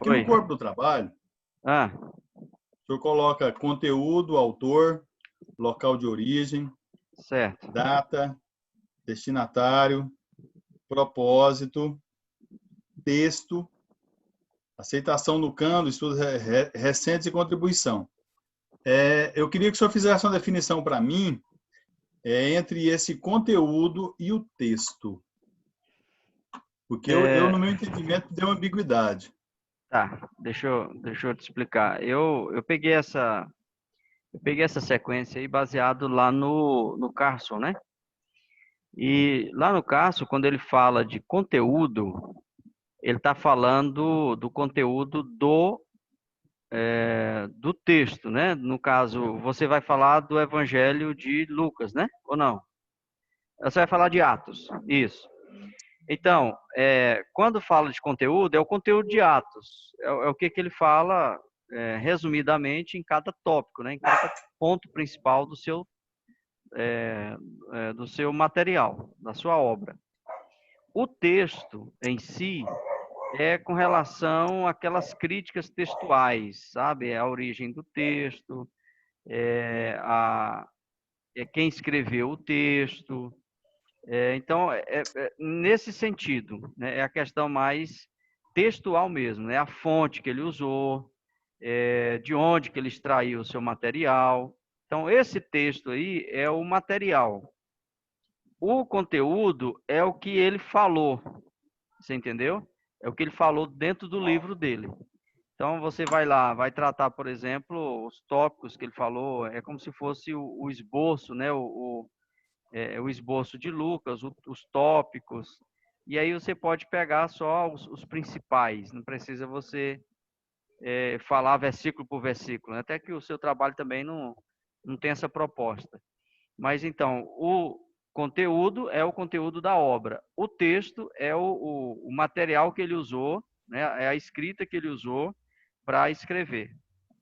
aqui Oi. no corpo do trabalho, Ah, o senhor coloca conteúdo, autor, local de origem, certo. data, destinatário, propósito, texto, aceitação no campo, estudos recentes e contribuição. Eu queria que o senhor fizesse uma definição para mim entre esse conteúdo e o texto. Porque no meu entendimento, deu ambiguidade. Tá, deixa eu te explicar. Eu peguei essa sequência aí baseado lá no Carson, né? E lá no Carson, quando ele fala de conteúdo, ele está falando do conteúdo do texto, né? No caso, você vai falar do Evangelho de Lucas, né? Ou não? Você vai falar de Atos, isso. Então, quando fala de conteúdo, é o conteúdo de Atos. É o que ele fala, resumidamente, em cada tópico, né? Em cada ponto principal do seu material, da sua obra. O texto em si é com relação àquelas críticas textuais, sabe? A origem do texto, quem escreveu o texto. Então, nesse sentido, né? É a questão mais textual mesmo, né? A fonte que ele usou, de onde que ele extraiu o seu material. Então, esse texto aí é o material. O conteúdo é o que ele falou, você entendeu? É o que ele falou dentro do livro dele. Então, você vai lá, vai tratar, por exemplo, os tópicos que ele falou, é como se fosse o esboço, né? O esboço de Lucas, os tópicos, e aí você pode pegar só os principais, não precisa você falar versículo por versículo, né? Até que o seu trabalho também não tem essa proposta. Mas então, o conteúdo é o conteúdo da obra, o texto é o material que ele usou, né? É a escrita que ele usou para escrever.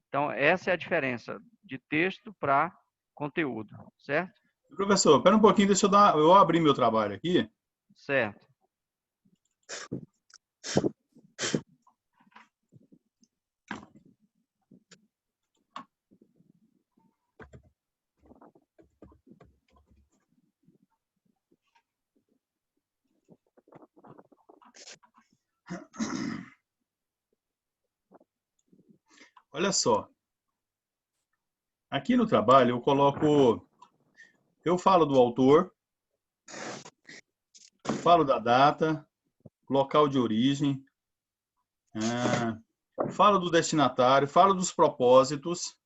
Então, essa é a diferença de texto para conteúdo, certo? Professor, espera um pouquinho, deixa eu abrir meu trabalho aqui. Certo. Olha só. Aqui no trabalho eu falo do autor, falo da data, local de origem, falo do destinatário, falo dos propósitos.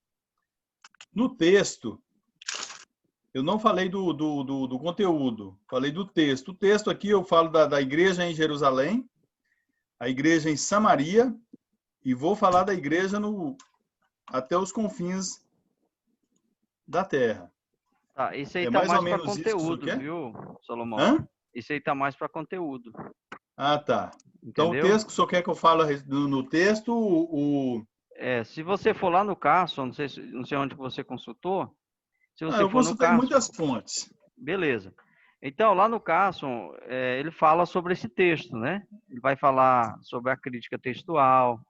No texto, eu não falei do conteúdo, falei do texto. O texto aqui eu falo da igreja em Jerusalém, a igreja em Samaria, e vou falar da igreja até os confins da terra. Tá, isso aí É tá mais ou mais para menos isso que o senhor conteúdo, quer? viu, Salomão? Hã? Isso aí tá mais para conteúdo, Ah, tá. Então, o entendeu? texto que o senhor quer que eu fale no texto, Se você for lá no Carson, não sei onde que você consultou, se você eu for no consultei Carson, muitas fontes. beleza. Então, lá no Carson, ele fala sobre esse texto, né? Ele vai falar sobre a crítica textual,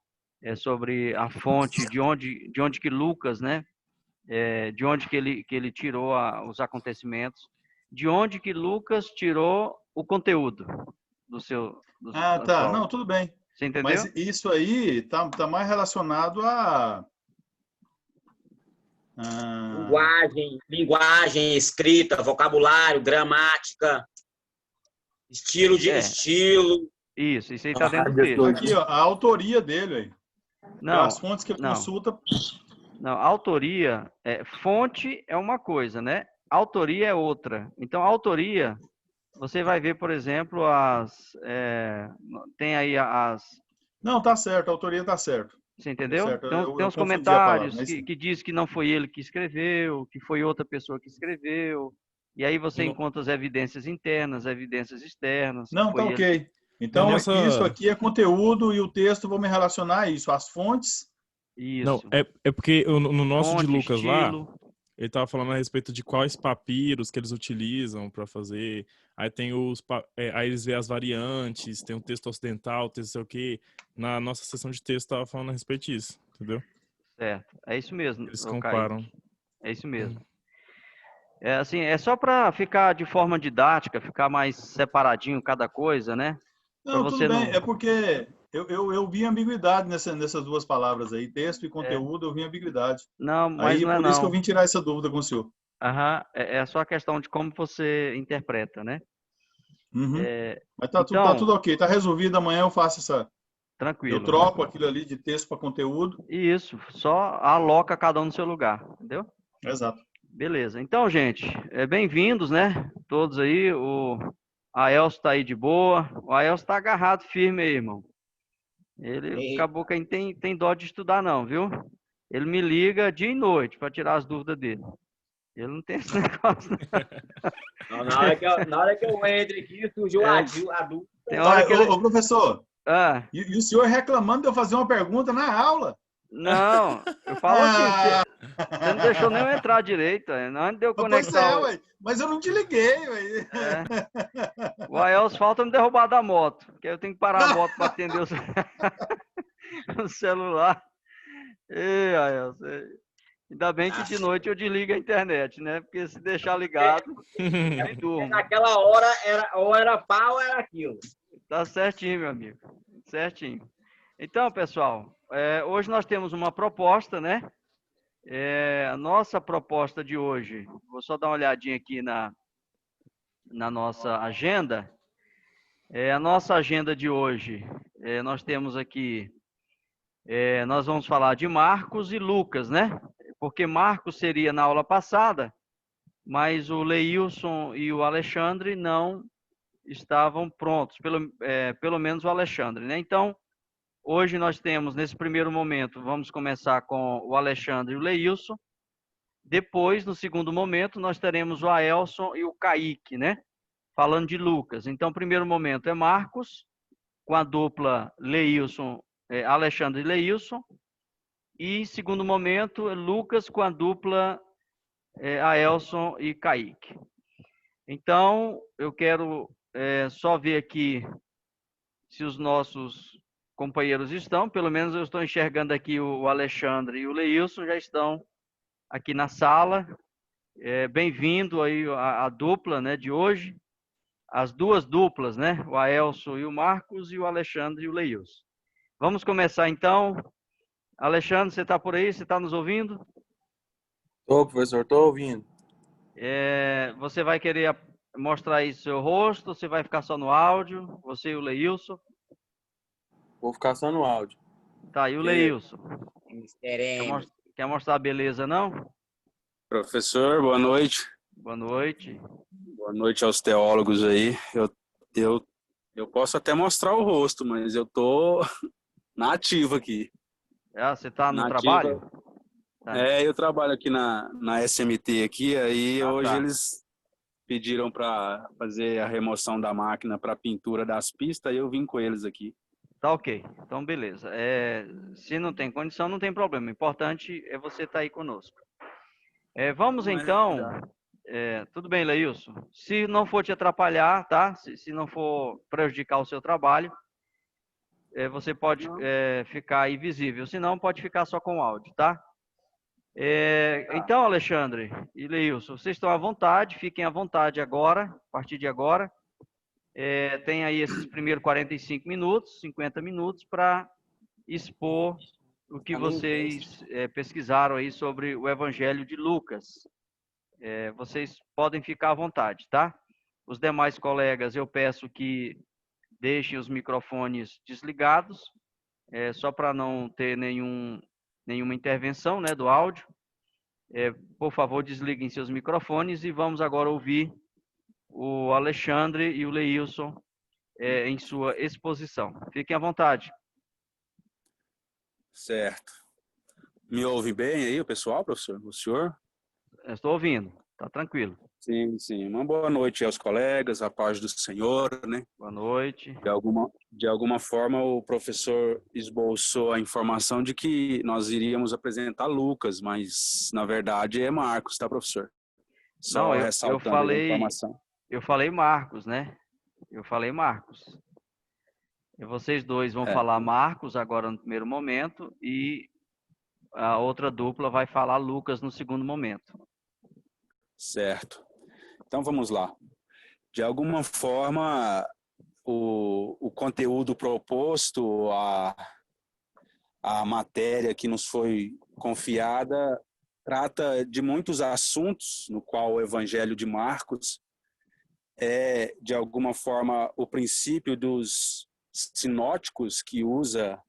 sobre a fonte, de onde que Lucas, né? De onde que ele tirou os acontecimentos, de onde que Lucas tirou o conteúdo Ah, da tá. sua Não, obra. tudo bem. Você Mas entendeu? isso aí tá mais relacionado a... Linguagem, escrita, vocabulário, gramática, É, estilo. isso aí tá dentro do texto. Aqui, ó, a autoria dele, aí. As Não, fontes que ele não, consulta. não. Autoria, fonte é uma coisa, né? Autoria é outra. Então, autoria, você vai ver, por exemplo, tem aí Não, tá certo, a autoria tá certo. você Tá entendeu? certo. Tem Eu uns confundi a palavra, comentários mas que, sim. que diz que não foi ele que escreveu, que foi outra pessoa que escreveu. E aí você No- encontra as evidências internas, evidências externas, que Não, tá foi ele que... ok. E Então, nessa. isso aqui é conteúdo e o texto, vou me relacionar a isso. As fontes. Não, Isso. é porque no nosso de Fonte, Lucas lá, estilo. ele estava falando a respeito de quais papiros que eles utilizam para fazer. Aí tem aí eles vê as variantes, tem o texto ocidental, o texto sei o quê. Na nossa sessão de texto estava falando a respeito disso, entendeu? Certo. É isso mesmo, Eles ô comparam. Kaique. É isso mesmo. É assim, é só para ficar de forma didática, ficar mais separadinho cada coisa, né? Para Não, tudo você bem. não. É porque eu vi ambiguidade nessas duas palavras aí. Texto e É, conteúdo, eu vi ambiguidade. não, mas Aí, não é por isso que eu não. vim tirar essa dúvida com o senhor. Aham, é só a questão de como você interpreta, né? Uhum. É, Mas tá então, tudo ok. Tá resolvido. Amanhã eu faço essa. Eu tranquilo. troco aquilo ali de texto para conteúdo. Isso, só aloca cada um no seu lugar, entendeu? Exato. Beleza. Então, gente, bem-vindos, né? Todos aí. O Aelso tá aí de boa. O Aelso tá agarrado firme aí, irmão. Ele E, acabou que a gente tem dó de estudar, não, viu? Ele me liga dia e noite para tirar as dúvidas dele. Ele não tem esse negócio, não. na hora que eu entro aqui, surgiu É, a dúvida. tem hora que ele. Ô, professor, Ah, e o senhor reclamando de eu fazer uma pergunta na aula? não, eu falo assim, Ah, você não deixou nem eu entrar direito. Antes de eu pois conectar é, o. ué. Mas eu não te liguei, ué. É, o Aelso falta me derrubar da moto, porque eu tenho que parar a moto para atender o celular. Ei, Aelso, ainda bem que de noite eu desligo a internet, né? Porque se deixar ligado, eu nem durmo. Naquela hora, ou era pau ou era aquilo. Tá certinho, meu amigo. Certinho. Então, pessoal, hoje nós temos uma proposta, né? A nossa proposta de hoje, vou só dar uma olhadinha aqui na nossa agenda. A nossa agenda de hoje, nós temos aqui, nós vamos falar de Marcos e Lucas, né? Porque Marcos seria na aula passada, mas o Leilson e o Alexandre não estavam prontos, pelo menos o Alexandre, né? Então, hoje nós temos, nesse primeiro momento, vamos começar com o Alexandre e o Leilson. Depois, no segundo momento, nós teremos o Aelson e o Kaique, né? Falando de Lucas. Então, primeiro momento é Marcos, com a dupla Leilson, Alexandre e Leilson. E segundo momento, Lucas com a dupla Aelson e Kaique. Então, eu quero só ver aqui se os nossos companheiros estão. Pelo menos eu estou enxergando aqui o Alexandre e o Leilson já estão aqui na sala. Bem-vindo aí a dupla, né, de hoje. As duas duplas, né? O Aelson e o Marcos e o Alexandre e o Leilson. Vamos começar então. Alexandre, você está por aí? Você está nos ouvindo? Tô, professor, tô ouvindo. Você vai querer mostrar aí seu rosto? Você vai ficar só no áudio? Você e o Leilson? Vou ficar só no áudio. Tá, e o Que- Leilson? Mr. M. Quer mostrar a beleza, não? Professor, boa noite. Boa noite. Boa noite aos teólogos aí. Eu posso até mostrar o rosto, mas eu tô na ativa aqui. Você está no Na trabalho? ativa. Tá. Eu trabalho aqui na SMT aqui, aí hoje tá. eles pediram para fazer a remoção da máquina para pintura das pistas e eu vim com eles aqui. Tá ok. Então, beleza. Se não tem condição, não tem problema. O importante é você estar aí conosco. Vamos Não é então. verdade. Tudo bem, Leilson. Se não for te atrapalhar, tá? Se não for prejudicar o seu trabalho, você pode ficar aí visível. Se não, pode ficar só com áudio, tá? Então, Alexandre e Leilson, vocês estão à vontade, fiquem à vontade agora, a partir de agora. Tem aí esses primeiros 45 minutos, 50 minutos para expor o que vocês pesquisaram aí sobre o Evangelho de Lucas. Vocês podem ficar à vontade, tá? Os demais colegas, eu peço que deixem os microfones desligados, só para não ter nenhuma intervenção, né, do áudio. Por favor, desliguem seus microfones e vamos agora ouvir o Alexandre e o Leilson em sua exposição. Fiquem à vontade. Certo. Me ouve bem aí o pessoal, professor? O senhor? Estou ouvindo. Tá tranquilo. Sim, sim. Uma boa noite aos colegas, a paz do Senhor, né? Boa noite. De alguma forma, o professor esboçou a informação de que nós iríamos apresentar Lucas, mas, na verdade, é Marcos, tá, professor? Só Não, eu ressaltando a informação. falei Marcos, né? Eu falei Marcos. E vocês dois vão falar Marcos agora no primeiro momento e a outra dupla vai falar Lucas no segundo momento. Certo. Então, vamos lá. De alguma forma, o conteúdo proposto, a matéria que nos foi confiada, trata de muitos assuntos, no qual o Evangelho de Marcos é, de alguma forma, o princípio dos sinóticos, que usa,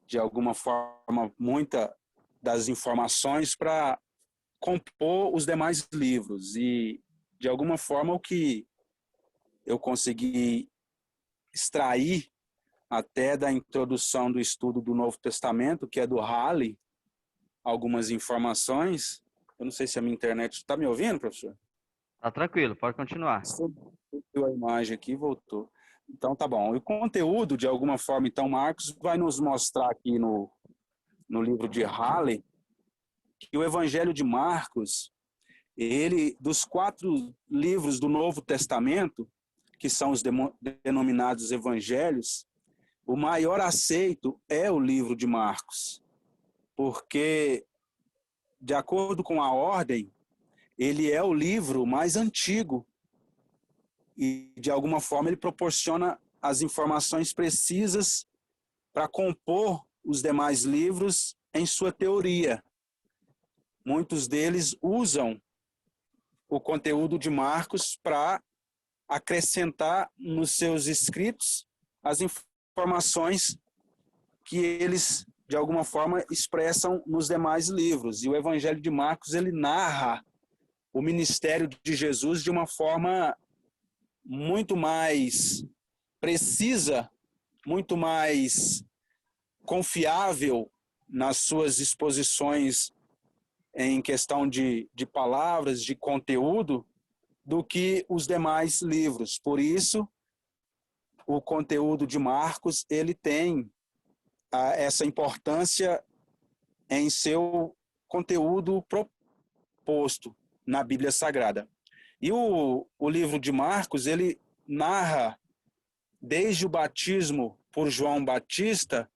de alguma forma, muita das informações para compor os demais livros. E, de alguma forma, o que eu consegui extrair até da introdução do estudo do Novo Testamento, que é do Halley, algumas informações. Eu não sei se a minha internet está me ouvindo, professor? Tá tranquilo, pode continuar. Subiu a imagem aqui e voltou. Então, tá bom. O conteúdo, de alguma forma, então, Marcos vai nos mostrar aqui no livro de Halley, que o Evangelho de Marcos, ele, dos 4 livros do Novo Testamento, que são os denominados evangelhos, o maior aceito é o livro de Marcos, porque, de acordo com a ordem, ele é o livro mais antigo e, de alguma forma, ele proporciona as informações precisas para compor os demais livros em sua teoria. Muitos deles usam o conteúdo de Marcos para acrescentar nos seus escritos as informações que eles, de alguma forma, expressam nos demais livros. E o Evangelho de Marcos, ele narra o ministério de Jesus de uma forma muito mais precisa, muito mais confiável nas suas exposições em questão de palavras, de conteúdo, do que os demais livros. Por isso, o conteúdo de Marcos, ele tem essa importância em seu conteúdo proposto na Bíblia Sagrada. E o livro de Marcos, ele narra desde o batismo por João Batista,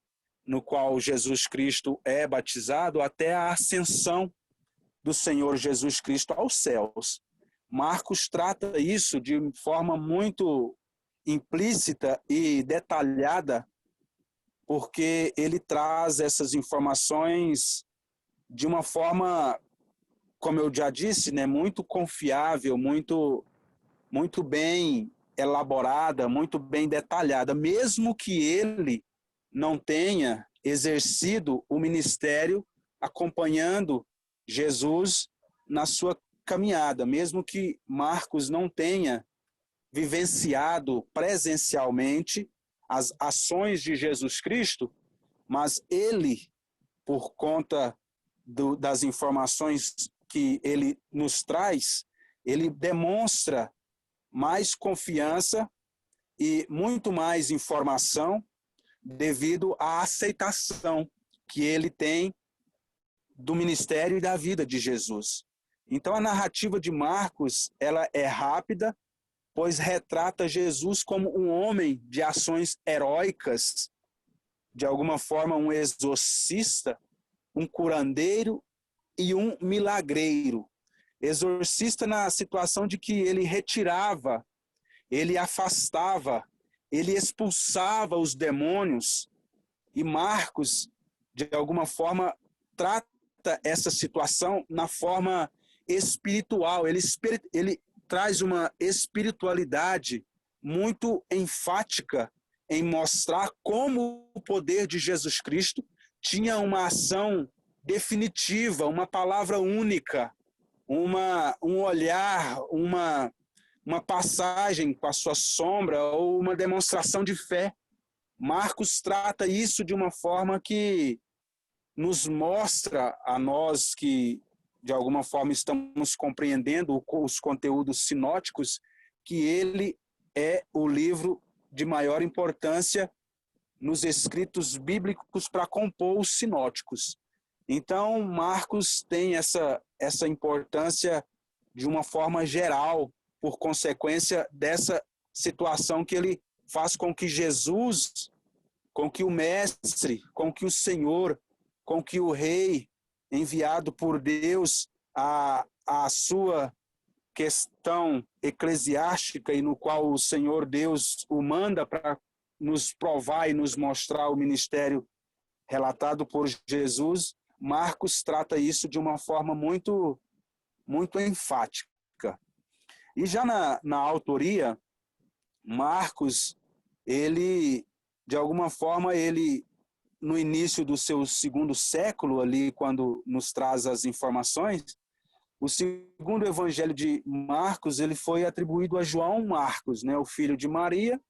no qual Jesus Cristo é batizado, até a ascensão do Senhor Jesus Cristo aos céus. Marcos trata isso de forma muito implícita e detalhada, porque ele traz essas informações de uma forma, como eu já disse, né, muito confiável, muito bem elaborada, muito bem detalhada, mesmo que ele não tenha exercido o ministério acompanhando Jesus na sua caminhada, mesmo que Marcos não tenha vivenciado presencialmente as ações de Jesus Cristo, mas ele, por conta das informações que ele nos traz, ele demonstra mais confiança e muito mais informação devido à aceitação que ele tem do ministério e da vida de Jesus. Então, a narrativa de Marcos, ela é rápida, pois retrata Jesus como um homem de ações heróicas, de alguma forma um exorcista, um curandeiro e um milagreiro. Exorcista na situação de que ele retirava, ele afastava, ele expulsava os demônios. E Marcos, de alguma forma, trata essa situação na forma espiritual. Ele traz uma espiritualidade muito enfática em mostrar como o poder de Jesus Cristo tinha uma ação definitiva, uma palavra única, um olhar, uma passagem com a sua sombra ou uma demonstração de fé. Marcos trata isso de uma forma que nos mostra a nós que de alguma forma, estamos compreendendo os conteúdos sinóticos, que ele é o livro de maior importância nos escritos bíblicos para compor os sinóticos. Então, Marcos tem essa importância de uma forma geral, por consequência dessa situação que ele faz com que Jesus, com que o Mestre, com que o Senhor, com que o Rei, enviado por Deus a sua questão eclesiástica e no qual o Senhor Deus o manda para nos provar e nos mostrar o ministério relatado por Jesus, Marcos trata isso de uma forma muito, muito enfática. E já na autoria, Marcos, ele, de alguma forma, ele, no início do seu segundo século, ali, quando nos traz as informações, o segundo evangelho de Marcos, ele foi atribuído a João Marcos, né, o filho de Maria,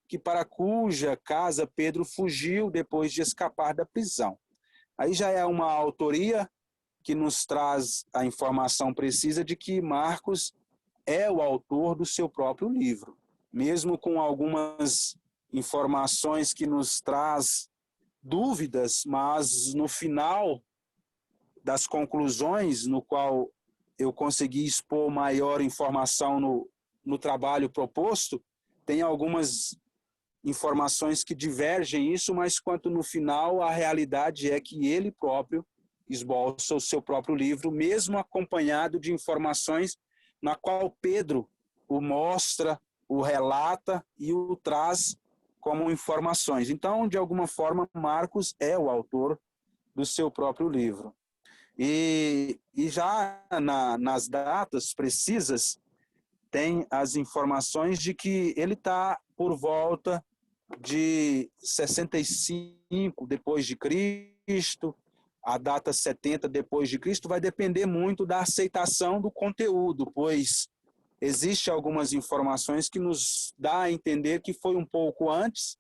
que para cuja casa Pedro fugiu depois de escapar da prisão. Aí já é uma autoria que nos traz a informação precisa de que Marcos é o autor do seu próprio livro, mesmo com algumas informações que nos traz dúvidas, mas no final das conclusões, no qual eu consegui expor maior informação no trabalho proposto, tem algumas informações que divergem isso, mas quanto no final a realidade é que ele próprio esboça o seu próprio livro, mesmo acompanhado de informações na qual Pedro o mostra, o relata e o traz como informações. Então, de alguma forma, Marcos é o autor do seu próprio livro. E já nas datas precisas, tem as informações de que ele está por volta de 65 depois de Cristo, a data 70 depois de Cristo vai depender muito da aceitação do conteúdo, pois existe algumas informações que nos dá a entender que foi um pouco antes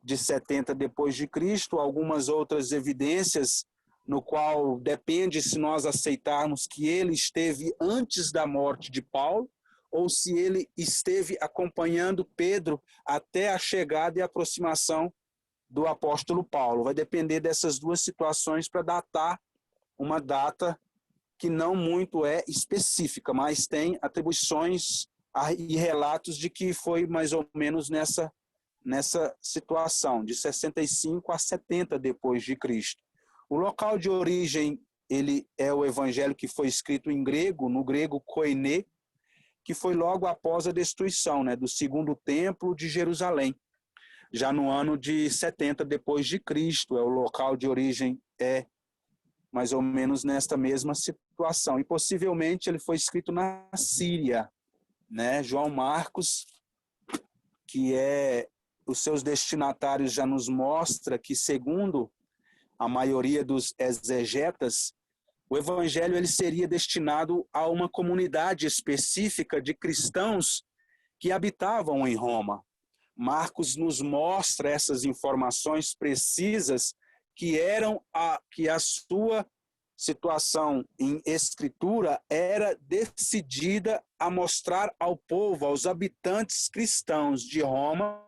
de 70 depois de Cristo, algumas outras evidências no qual depende se nós aceitarmos que ele esteve antes da morte de Paulo, ou se ele esteve acompanhando Pedro até a chegada e aproximação do apóstolo Paulo. Vai depender dessas duas situações para datar uma data que não muito é específica, mas tem atribuições e relatos de que foi mais ou menos nessa situação, de 65 a 70 depois de Cristo. O local de origem, ele é o evangelho que foi escrito em grego, no grego koiné, que foi logo após a destruição, né, do segundo templo de Jerusalém, já no ano de 70 depois de Cristo. O local de origem é mais ou menos nesta mesma situação. E possivelmente ele foi escrito na Síria, né? João Marcos, que é os seus destinatários, já nos mostra que, segundo a maioria dos exegetas, o evangelho ele seria destinado a uma comunidade específica de cristãos que habitavam em Roma. Marcos nos mostra essas informações precisas que a sua situação em escritura era decidida a mostrar ao povo, aos habitantes cristãos de Roma,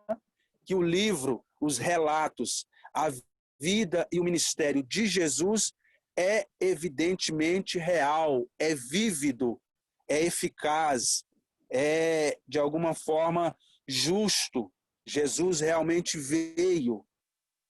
que o livro, os relatos, a vida e o ministério de Jesus é evidentemente real, é vívido, é eficaz, é de alguma forma justo. Jesus realmente veio.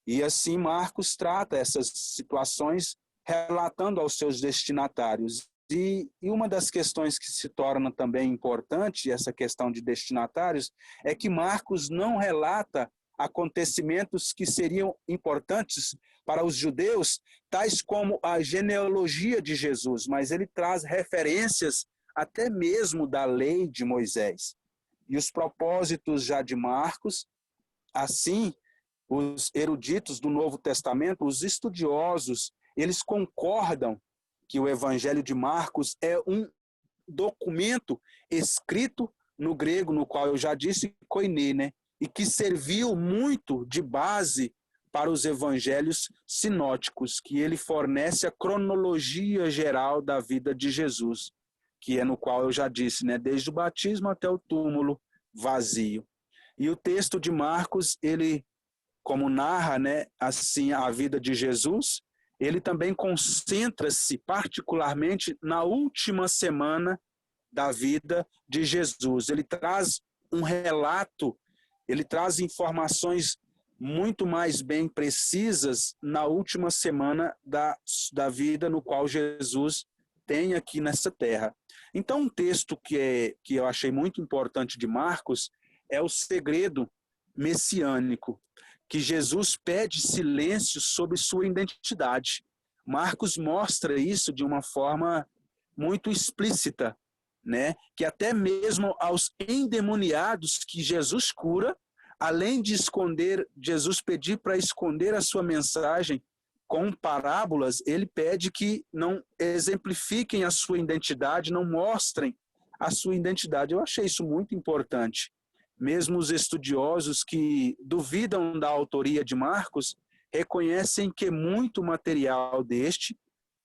E assim Marcos trata essas situações relatando aos seus destinatários. E uma das questões que se torna também importante, essa questão de destinatários, é que Marcos não relata acontecimentos que seriam importantes para os judeus, tais como a genealogia de Jesus, mas ele traz referências até mesmo da lei de Moisés. E os propósitos já de Marcos, assim, os eruditos do Novo Testamento, os estudiosos, eles concordam que o Evangelho de Marcos é um documento escrito no grego, no qual eu já disse, koiné, né? E que serviu muito de base para os evangelhos sinóticos, que ele fornece a cronologia geral da vida de Jesus, que é no qual eu já disse, né, desde o batismo até o túmulo vazio. E o texto de Marcos, ele, como narra, né, assim, a vida de Jesus, ele também concentra-se particularmente na última semana da vida de Jesus. Ele traz um relato, ele traz informações muito mais bem precisas na última semana da vida no qual Jesus tem aqui nessa terra. Então, um texto que eu achei muito importante de Marcos é o segredo messiânico, que Jesus pede silêncio sobre sua identidade. Marcos mostra isso de uma forma muito explícita, né? Que até mesmo aos endemoniados que Jesus cura, além de esconder, Jesus pedir para esconder a sua mensagem com parábolas, ele pede que não exemplifiquem a sua identidade, não mostrem a sua identidade. Eu achei isso muito importante. Mesmo os estudiosos que duvidam da autoria de Marcos reconhecem que muito material deste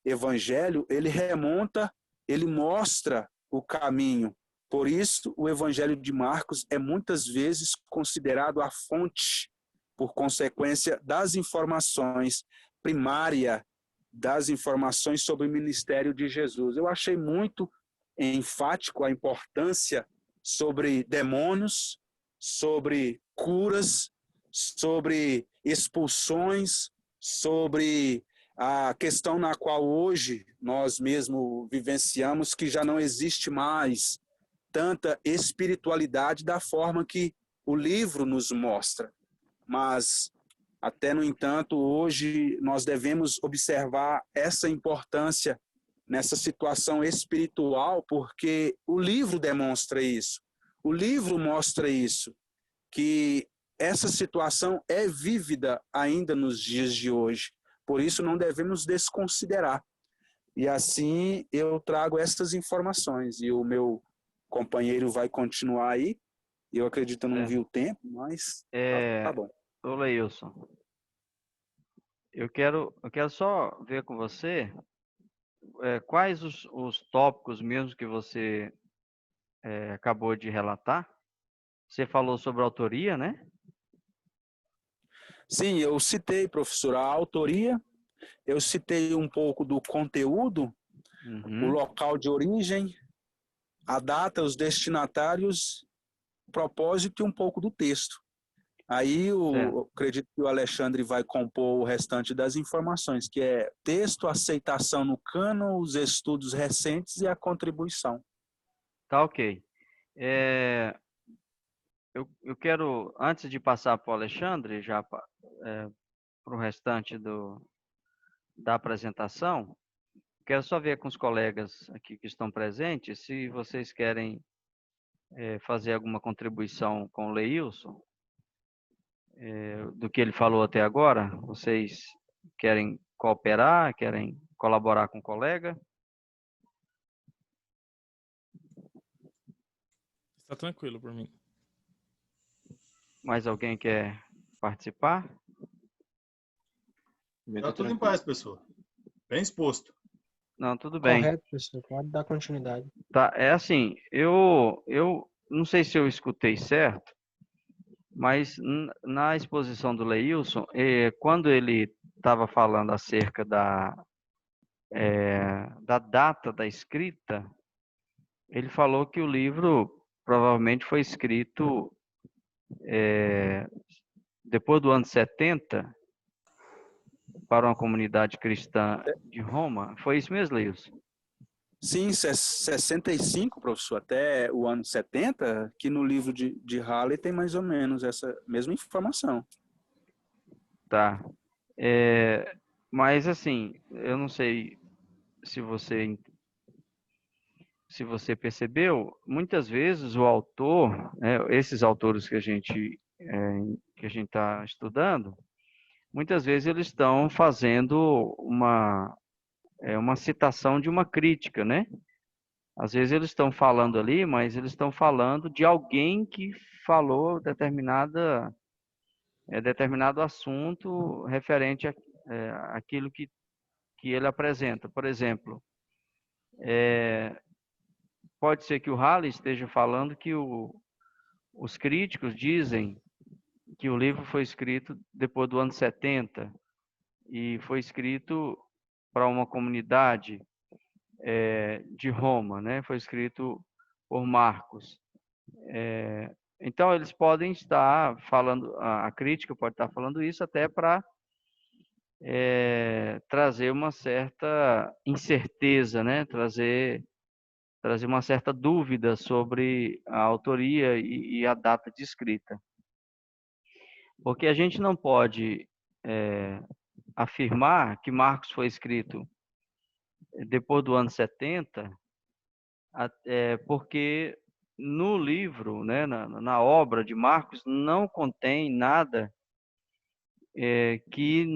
evangelho, ele mostra o caminho. Por isso, o evangelho de Marcos é muitas vezes considerado a fonte, por consequência das informações primária, das informações sobre o ministério de Jesus. Eu achei muito enfático a importância sobre demônios, sobre curas, sobre expulsões, sobre a questão na qual hoje nós mesmo vivenciamos, que já não existe mais tanta espiritualidade da forma que o livro nos mostra. Mas, até no entanto, hoje nós devemos observar essa importância nessa situação espiritual, porque o livro demonstra isso. O livro mostra isso, que essa situação é vívida ainda nos dias de hoje. Por isso não devemos desconsiderar. E assim eu trago essas informações. E o meu companheiro vai continuar aí. Eu acredito que eu não vi o tempo, mas tá bom. Ô, Leilson, eu quero só ver com você quais os tópicos mesmo que você acabou de relatar. Você falou sobre a autoria, né? Sim, eu citei, professor, a autoria, eu citei um pouco do conteúdo, o local de origem, a data, os destinatários, o propósito e um pouco do texto. Aí eu acredito que o Alexandre vai compor o restante das informações, que é texto, aceitação no cânon, os estudos recentes e a contribuição. Tá, ok. Eu quero, antes de passar para o Alexandre, já para o restante da apresentação, quero só ver com os colegas aqui que estão presentes, se vocês querem fazer alguma contribuição com o Leilson, do que ele falou até agora. Vocês querem cooperar, querem colaborar com o colega? Está tranquilo por mim. Mais alguém quer participar? Está tudo em paz, pessoal. Bem exposto. Não, tudo bem. Correto, professor. Pode dar continuidade. Tá, é assim, eu não sei se eu escutei certo, mas na exposição do Leilson, quando ele estava falando acerca da data da escrita, ele falou que o livro provavelmente foi escrito depois do ano 70 para uma comunidade cristã de Roma. Foi isso mesmo, Leilson? Sim, 65, professor, até o ano 70, que no livro de Halley tem mais ou menos essa mesma informação. Tá. Mas, assim, eu não sei se você percebeu, muitas vezes o autor, esses autores que a gente está estudando, muitas vezes eles estão fazendo uma citação de uma crítica, né? Às vezes eles estão falando ali, mas eles estão falando de alguém que falou determinada determinado assunto referente àquilo que ele apresenta. Por exemplo, pode ser que o Halley esteja falando que os críticos dizem que o livro foi escrito depois do ano 70 e foi escrito para uma comunidade de Roma, né? Foi escrito por Marcos. Então, eles podem estar falando, a crítica pode estar falando isso até para trazer uma certa incerteza, né? Trazer uma certa dúvida sobre a autoria e a data de escrita. Porque a gente não pode afirmar que Marcos foi escrito depois do ano 70, porque no livro, né, na obra de Marcos, não contém nada que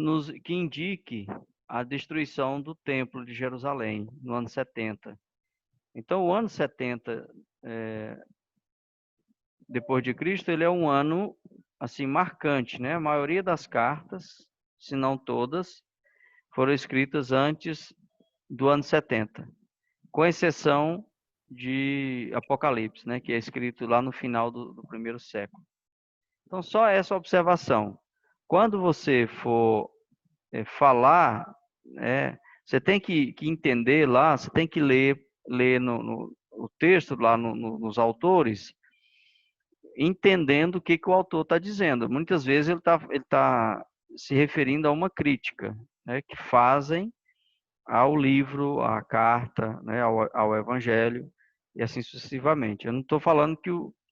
indique a destruição do Templo de Jerusalém no ano 70. Então, o ano 70 depois de Cristo, ele é um ano assim marcante, né? A maioria das cartas, se não todas, foram escritas antes do ano 70, com exceção de Apocalipse, né, que é escrito lá no final do primeiro século. Então, só essa observação. Quando você for falar, você tem que entender lá, você tem que ler o texto lá nos autores, entendendo o que o autor está dizendo. Muitas vezes ele tá se referindo a uma crítica, né, que fazem ao livro, à carta, né, ao evangelho, e assim sucessivamente. Eu não estou falando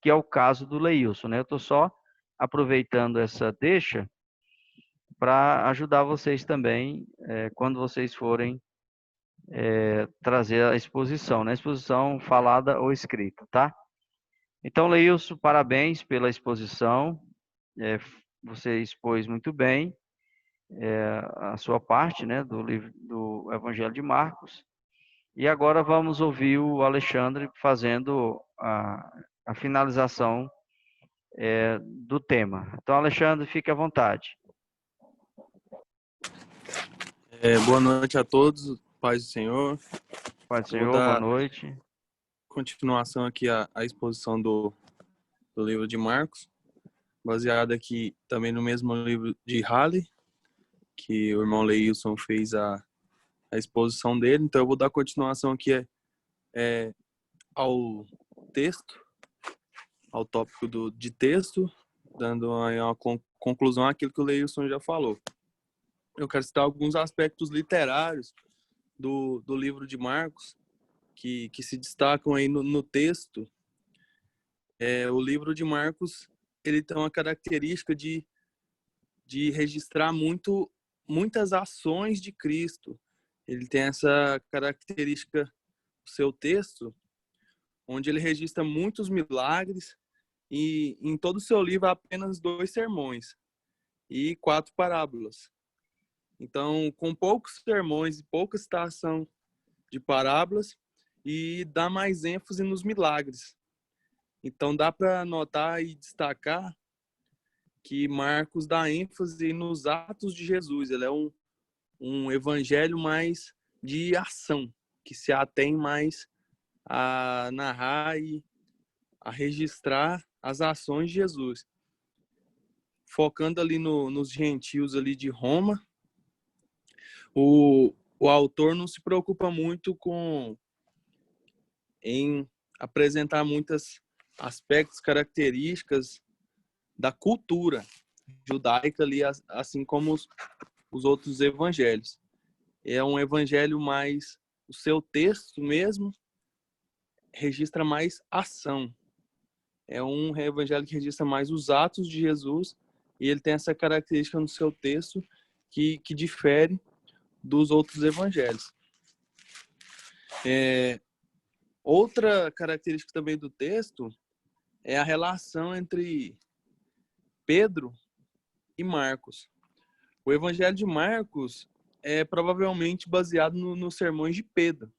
que é o caso do Leilson, né? Eu estou só aproveitando essa deixa para ajudar vocês também, quando vocês forem trazer a exposição, né? Exposição falada ou escrita, tá? Então, Leilson, parabéns pela exposição. Você expôs muito bem a sua parte, né, do livro do Evangelho de Marcos. E agora vamos ouvir o Alexandre fazendo a finalização do tema. Então, Alexandre, fique à vontade. Boa noite a todos, paz do Senhor. Paz do Senhor, boa noite. Continuação aqui a exposição do livro de Marcos, baseado aqui também no mesmo livro de Halley, que o irmão Leilson fez a exposição dele. Então eu vou dar continuação aqui ao texto, ao tópico de texto, dando uma conclusão àquilo que o Leilson já falou. Eu quero citar alguns aspectos literários do livro de Marcos que se destacam aí no texto. O livro de Marcos, ele tem uma característica de registrar muitas ações de Cristo. Ele tem essa característica do seu texto, onde ele registra muitos milagres, e em todo o seu livro há apenas 2 sermões e 4 parábolas. Então, com poucos sermões e pouca citação de parábolas, e dá mais ênfase nos milagres. Então, dá para notar e destacar que Marcos dá ênfase nos atos de Jesus. Ele é um evangelho mais de ação, que se atém mais a narrar e a registrar as ações de Jesus. Focando ali nos gentios ali de Roma, o autor não se preocupa muito em apresentar muitos aspectos, características da cultura judaica ali, assim como os outros evangelhos. É um evangelho mais, o seu texto mesmo registra mais ação. É um evangelho que registra mais os atos de Jesus, e ele tem essa característica no seu texto que difere dos outros evangelhos. Outra característica também do texto é a relação entre Pedro e Marcos. O evangelho de Marcos é provavelmente baseado nos sermões de Pedro.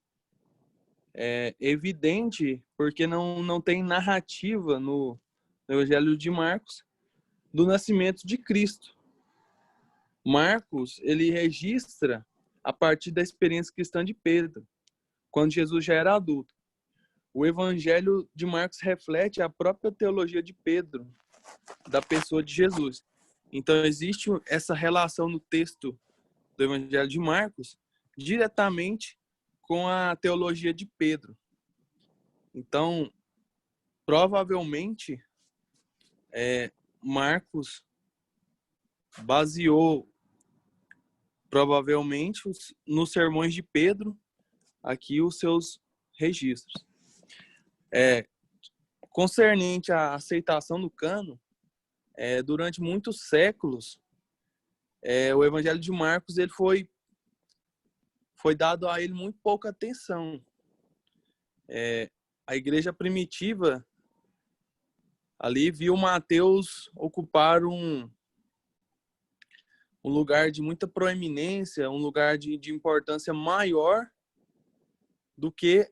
É evidente porque não tem narrativa no evangelho de Marcos, do nascimento de Cristo. Marcos, ele registra a partir da experiência cristã de Pedro, quando Jesus já era adulto. O Evangelho de Marcos reflete a própria teologia de Pedro, da pessoa de Jesus. Então, existe essa relação no texto do Evangelho de Marcos diretamente com a teologia de Pedro. Então, provavelmente, Marcos baseou nos sermões de Pedro aqui os seus registros. Concernente à aceitação do cânon, durante muitos séculos, o Evangelho de Marcos ele foi dado a ele muito pouca atenção. A igreja primitiva ali viu Mateus ocupar um lugar de muita proeminência, um lugar de importância maior do que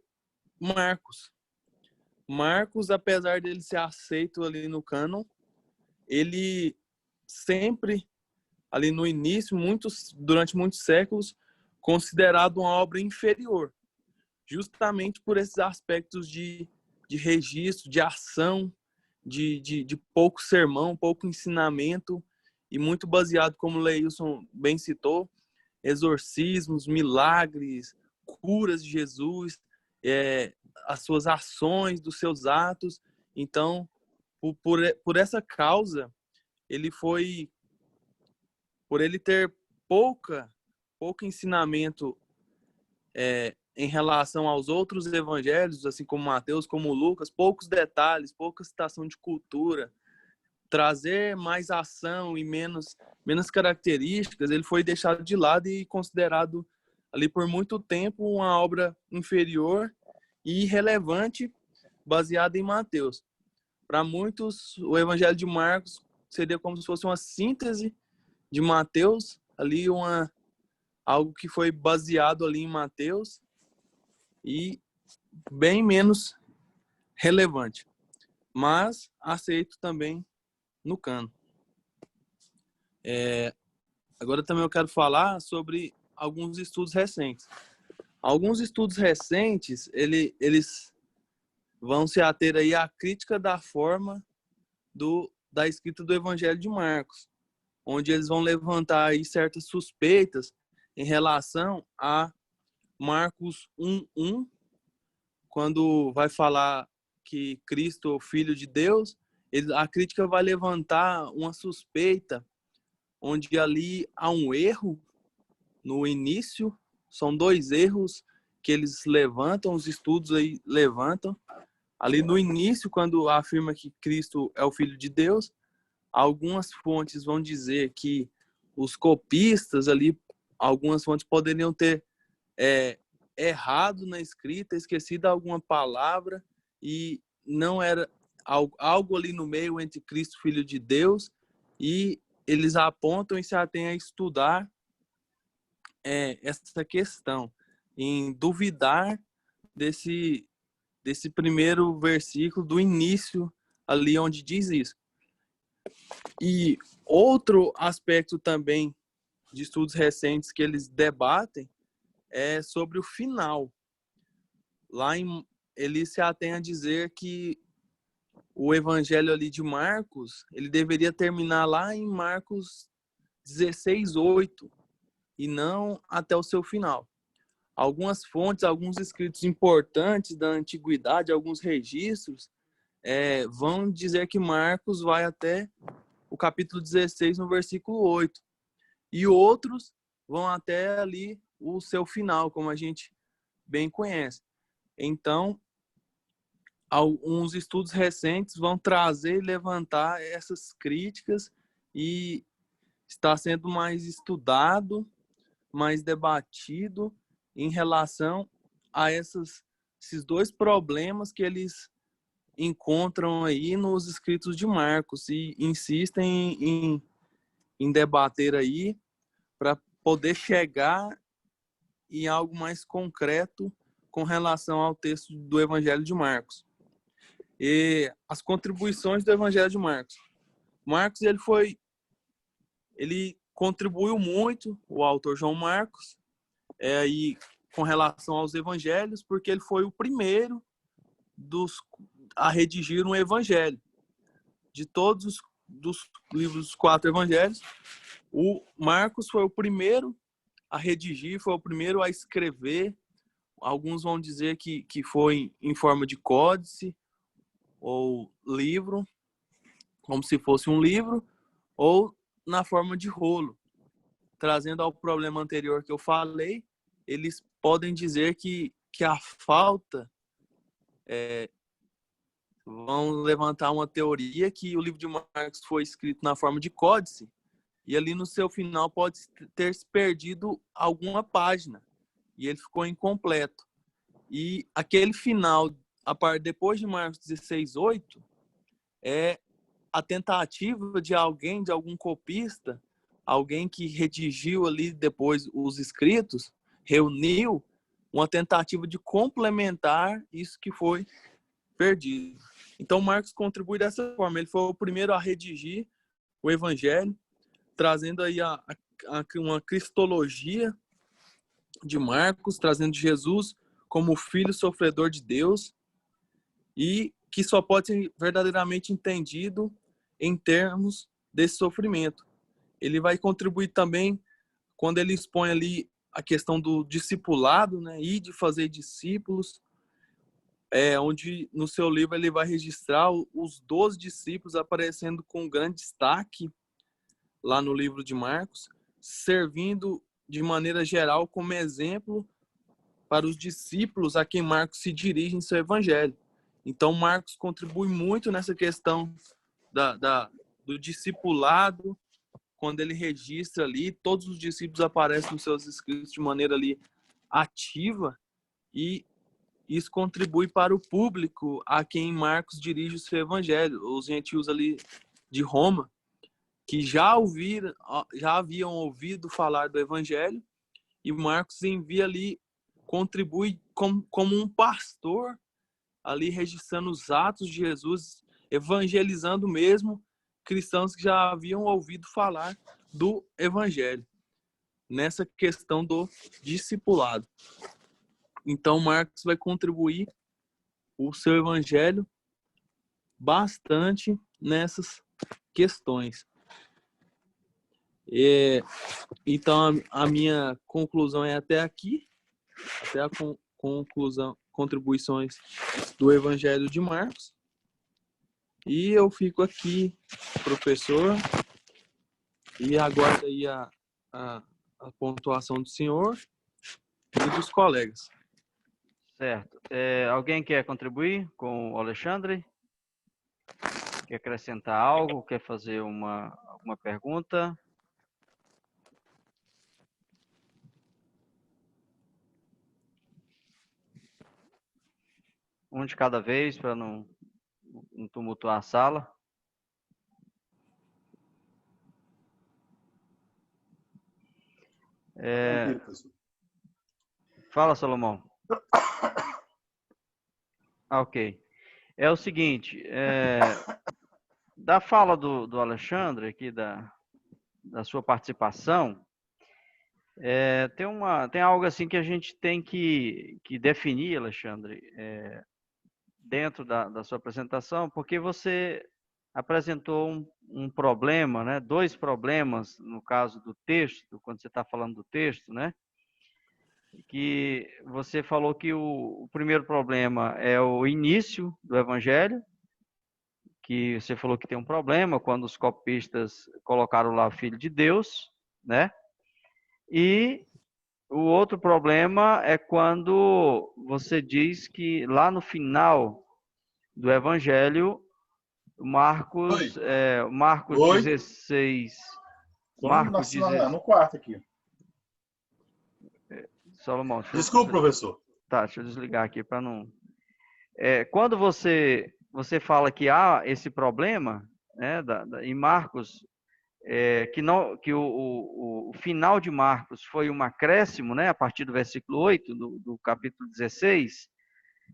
Marcos. Marcos, apesar dele ser aceito ali no cânon, ele sempre, ali no início, durante muitos séculos, considerado uma obra inferior, justamente por esses aspectos de registro, de ação, de pouco sermão, pouco ensinamento, e muito baseado, como o Leilson bem citou, exorcismos, milagres, curas de Jesus, as suas ações, dos seus atos. Então, por essa causa, por ele ter pouco ensinamento em relação aos outros evangelhos, assim como Mateus, como Lucas, poucos detalhes, pouca citação de cultura, trazer mais ação e menos características, ele foi deixado de lado e considerado ali por muito tempo uma obra inferior e irrelevante, baseada em Mateus. Para muitos, o Evangelho de Marcos seria como se fosse uma síntese de Mateus, ali algo que foi baseado ali em Mateus e bem menos relevante, mas aceito também no cânon. Agora também eu quero falar sobre alguns estudos recentes. Alguns estudos recentes, eles vão se ater aí à crítica da forma da escrita do Evangelho de Marcos, onde eles vão levantar aí certas suspeitas em relação a Marcos 1:1, quando vai falar que Cristo é o Filho de Deus, a crítica vai levantar uma suspeita, onde ali há um erro no início. São 2 erros que eles levantam, os estudos aí levantam. Ali no início, quando afirma que Cristo é o Filho de Deus, algumas fontes vão dizer que os copistas ali, algumas fontes poderiam ter errado na escrita, esquecido alguma palavra, e não era algo ali no meio entre Cristo, Filho de Deus, e eles apontam e se atêm a estudar essa questão, em duvidar desse primeiro versículo do início, ali onde diz isso. E outro aspecto também de estudos recentes que eles debatem é sobre o final. Eles se atêm a dizer que o evangelho ali de Marcos, ele deveria terminar lá em Marcos 16:8 e não até o seu final. Algumas fontes, alguns escritos importantes da antiguidade, alguns registros, vão dizer que Marcos vai até o capítulo 16, no versículo 8. E outros vão até ali o seu final, como a gente bem conhece. Então, alguns estudos recentes vão trazer e levantar essas críticas, e está sendo mais estudado, mais debatido em relação a esses 2 problemas que eles encontram aí nos escritos de Marcos, e insistem em debater aí para poder chegar em algo mais concreto com relação ao texto do Evangelho de Marcos. E as contribuições do Evangelho de Marcos. Marcos, ele contribuiu muito, o autor João Marcos, aí com relação aos evangelhos, porque ele foi o primeiro a redigir um evangelho. De todos dos livros dos 4 evangelhos, o Marcos foi o primeiro a redigir, foi o primeiro a escrever. Alguns vão dizer que foi em forma de códice ou livro, como se fosse um livro, ou na forma de rolo. Trazendo ao problema anterior que eu falei, eles podem dizer que a falta vão levantar uma teoria que o livro de Marcos foi escrito na forma de códice e ali no seu final pode ter se perdido alguma página e ele ficou incompleto. E aquele final, depois de Marcos 16:8, é a tentativa de alguém, de algum copista, alguém que redigiu ali depois os escritos, reuniu uma tentativa de complementar isso que foi perdido. Então, Marcos contribui dessa forma. Ele foi o primeiro a redigir o Evangelho, trazendo aí uma cristologia de Marcos, trazendo Jesus como o filho sofredor de Deus e que só pode ser verdadeiramente entendido em termos desse sofrimento. Ele vai contribuir também quando ele expõe ali a questão do discipulado, né, e de fazer discípulos, onde no seu livro ele vai registrar os 12 discípulos aparecendo com grande destaque lá no livro de Marcos, servindo de maneira geral como exemplo para os discípulos a quem Marcos se dirige em seu evangelho. Então, Marcos contribui muito nessa questão do discipulado, quando ele registra ali, todos os discípulos aparecem nos seus escritos de maneira ali ativa, e isso contribui para o público a quem Marcos dirige o seu evangelho, os gentios ali de Roma, que já haviam ouvido falar do evangelho, e Marcos envia ali, contribui como um pastor ali registrando os atos de Jesus, evangelizando mesmo cristãos que já haviam ouvido falar do evangelho, nessa questão do discipulado. Então, Marcos vai contribuir o seu evangelho bastante nessas questões. Então, a minha conclusão é até aqui, até a conclusão, contribuições do Evangelho de Marcos. E eu fico aqui, professor, e aguardo aí a pontuação do senhor e dos colegas. Certo. Alguém quer contribuir com o Alexandre? Quer acrescentar algo? Quer fazer alguma pergunta? Um de cada vez, para não tumultuar a sala. Fala, Salomão. Ok. É o seguinte, da fala do Alexandre, aqui da sua participação, tem algo assim que a gente tem que definir, Alexandre, dentro da sua apresentação, porque você apresentou um problema, né? 2 problemas, no caso do texto, quando você está falando do texto, né? Que você falou que o primeiro problema é o início do evangelho, que você falou que tem um problema quando os copistas colocaram lá o Filho de Deus, né? E o outro problema é quando você diz que lá no final do evangelho, Marcos 16... No quarto aqui. Salomão, desculpa, professor. Tá, deixa eu desligar aqui para não... quando você fala que há esse problema, né, em Marcos, que o final de Marcos foi um acréscimo, né, a partir do versículo 8 do capítulo 16,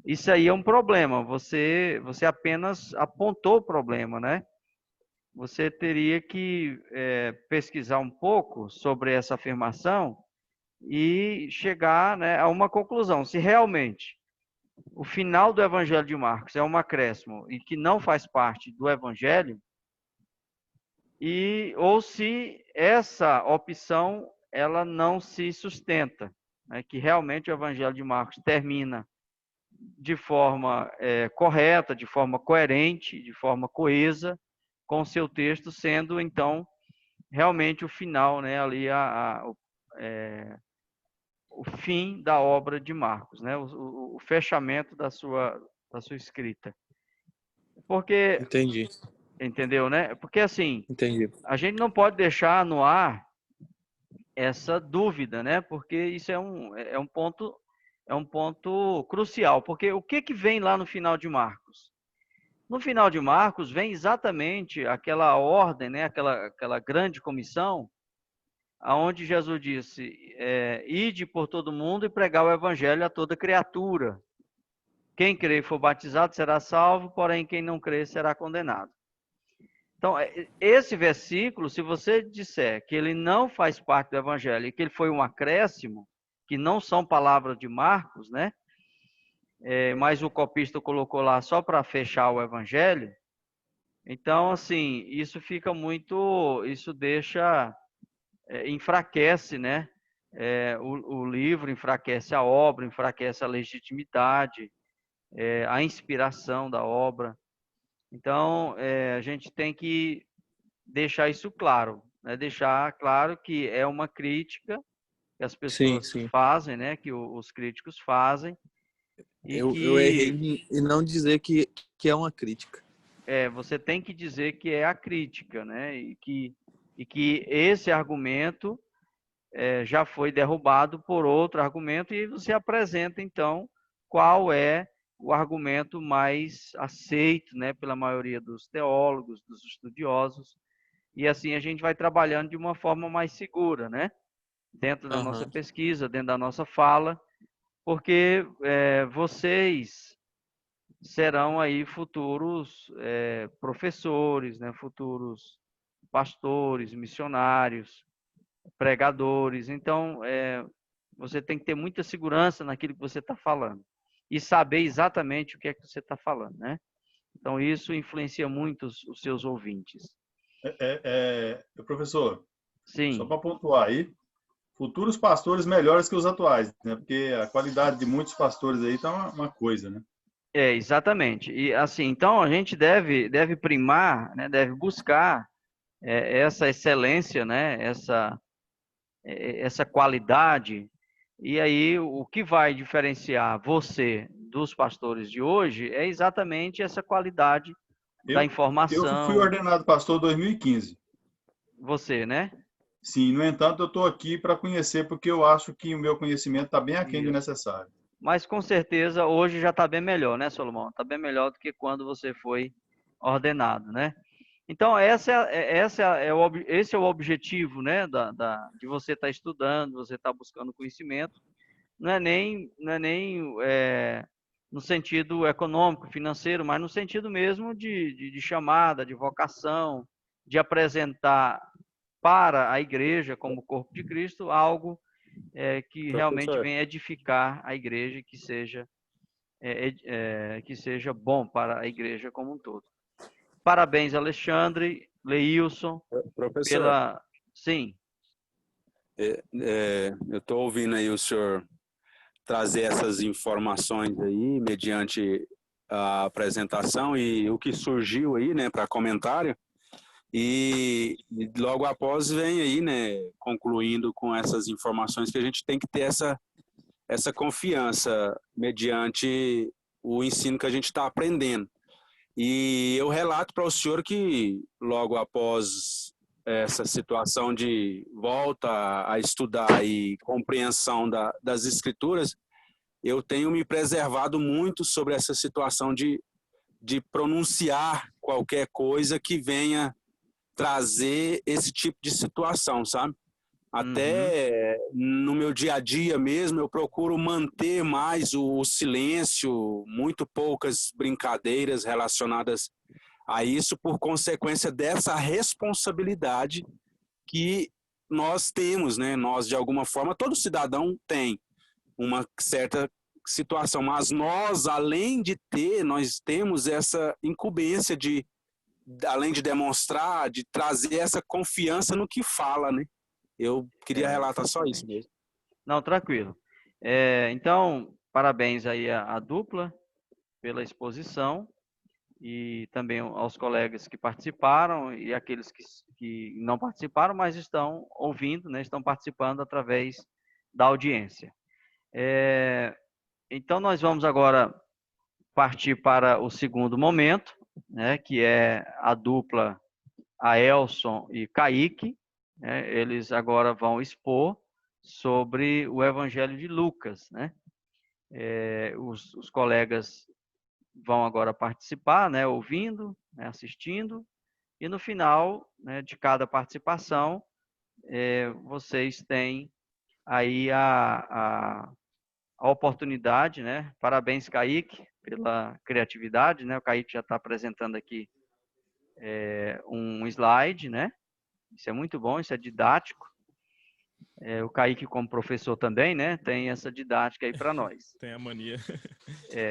isso aí é um problema. Você apenas apontou o problema, né? você teria que pesquisar um pouco sobre essa afirmação e chegar, né, a uma conclusão. Se realmente o final do Evangelho de Marcos é um acréscimo e que não faz parte do Evangelho, ou se essa opção ela não se sustenta, né, que realmente o Evangelho de Marcos termina de forma correta, de forma coerente, de forma coesa, com o seu texto sendo, então, realmente o final, né, ali o fim da obra de Marcos, né, o fechamento da sua escrita. Porque, Entendi, entendeu, né? Porque, assim, entendi. a gente não pode deixar no ar essa dúvida, né? Porque isso é um ponto crucial. Porque o que vem lá no final de Marcos? No final de Marcos vem exatamente aquela ordem, né? Aquela grande comissão, aonde Jesus disse: ide por todo mundo e pregar o evangelho a toda criatura. Quem crer e for batizado será salvo, porém quem não crer será condenado. Então, esse versículo, se você disser que ele não faz parte do evangelho e que ele foi um acréscimo, que não são palavras de Marcos, né? Mas o copista colocou lá só para fechar o evangelho. Então, assim, isso deixa, enfraquece, né? O livro, enfraquece a obra, enfraquece a legitimidade, a inspiração da obra. Então, a gente tem que deixar isso claro, né? Deixar claro que é uma crítica que as pessoas Sim. fazem, né? Que os críticos fazem. E Eu errei em não dizer que é uma crítica. Você tem que dizer que é a crítica, né? E que esse argumento já foi derrubado por outro argumento e você apresenta, então, qual é o argumento mais aceito, né, pela maioria dos teólogos, dos estudiosos, e assim a gente vai trabalhando de uma forma mais segura, né, dentro da nossa pesquisa, dentro da nossa fala, porque vocês serão aí futuros professores, né, futuros pastores, missionários, pregadores. Então, você tem que ter muita segurança naquilo que você está falando e saber exatamente o que é que você está falando, né? Então, isso influencia muito os seus ouvintes. Professor, só Sim. para pontuar aí, futuros pastores melhores que os atuais, né? Porque a qualidade de muitos pastores aí tá uma coisa, né? Exatamente. E assim, então a gente deve primar, né? Deve buscar essa excelência, né? Essa qualidade. E aí, o que vai diferenciar você dos pastores de hoje é exatamente essa qualidade da Eu fui informação. ordenado pastor em 2015. Você, né? Sim, no entanto, eu estou aqui para conhecer, porque eu acho que o meu conhecimento está bem aquém do Isso. necessário. Mas com certeza hoje já está bem melhor, né, Solomão? Está bem melhor do que quando você foi ordenado, né? Então, esse é o objetivo, né, de você estar estudando, você estar buscando conhecimento. Não é nem no sentido econômico, financeiro, mas no sentido mesmo de chamada, de vocação, de apresentar para a igreja, como corpo de Cristo, algo que realmente venha edificar a igreja, que seja bom para a igreja como um todo. Parabéns, Alexandre, Leilson, Professor, Sim. eu estou ouvindo aí o senhor trazer essas informações aí, mediante a apresentação e o que surgiu aí, né, para comentário. E logo após vem aí, né, concluindo com essas informações que a gente tem que ter essa confiança mediante o ensino que a gente está aprendendo. E eu relato para o senhor que logo após essa situação de volta a estudar e compreensão das escrituras, eu tenho me preservado muito sobre essa situação de pronunciar qualquer coisa que venha trazer esse tipo de situação, sabe? Até no meu dia a dia mesmo, eu procuro manter mais o silêncio, muito poucas brincadeiras relacionadas a isso por consequência dessa responsabilidade que nós temos, né? Nós, de alguma forma, todo cidadão tem uma certa situação, mas nós, além de ter, nós temos essa incumbência de, além de demonstrar, de trazer essa confiança no que fala, né? Eu queria relatar só isso mesmo. Não, tranquilo. Então, parabéns aí à dupla pela exposição e também aos colegas que participaram e aqueles que não participaram, mas estão ouvindo, né, estão participando através da audiência. Então, nós vamos agora partir para o segundo momento, né, que é a dupla Aelson e Kaique. Né, eles agora vão expor sobre o Evangelho de Lucas. Né? Os colegas vão agora participar, né, ouvindo, né, assistindo, e no final, né, de cada participação, vocês têm aí a oportunidade, né? Parabéns, Kaique, pela criatividade, né? O Kaique já está apresentando aqui um slide, né? Isso é muito bom, isso é didático. O Kaique, como professor também, né? Tem essa didática aí para nós. Tem a mania.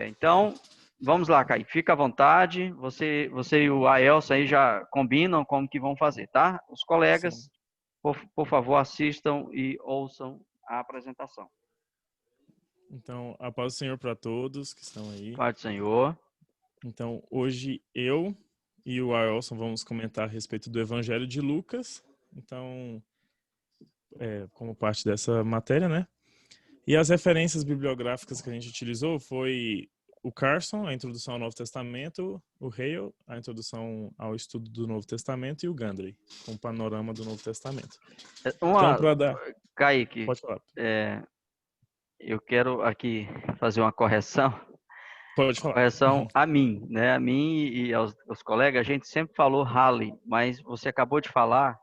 Então, vamos lá, Kaique, fica à vontade. Você e o Aelson aí já combinam como que vão fazer, tá? Os colegas, por favor, assistam e ouçam a apresentação. Então, a paz do Senhor para todos que estão aí. Paz do Senhor. Então, hoje eu e o Aelson vamos comentar a respeito do Evangelho de Lucas. Então, como parte dessa matéria, né? E as referências bibliográficas que a gente utilizou foi o Carson, a introdução ao Novo Testamento, o Hale, a introdução ao estudo do Novo Testamento, e o Gundry, com o panorama do Novo Testamento. Então, para dar... Kaique, pode falar. Eu quero aqui fazer uma correção. Pode falar. Correção a mim, né? A mim e aos colegas, a gente sempre falou Halley, mas você acabou de falar,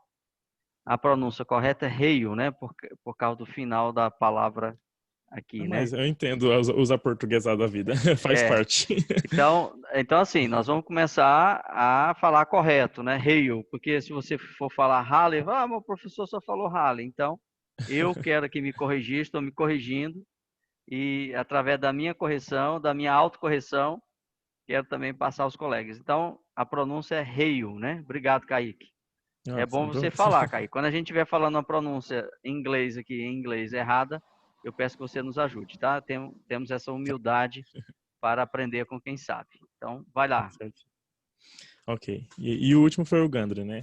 a pronúncia correta é Hale, né? Por causa do final da palavra aqui, né? Mas eu entendo usar portuguesada da vida, faz parte. Então, assim, nós vamos começar a falar correto, né? Hale, porque se você for falar Halley, meu professor só falou Halley, então... Eu quero que me corrigir, estou me corrigindo e através da minha correção, da minha autocorreção, quero também passar aos colegas. Então, a pronúncia é Hale, né? Obrigado, Kaique. É bom você falar, Kaique. Quando a gente estiver falando uma pronúncia em inglês errada, eu peço que você nos ajude, tá? Temos essa humildade para aprender com quem sabe. Então, vai lá. Ok. E o último foi o Gundry, né?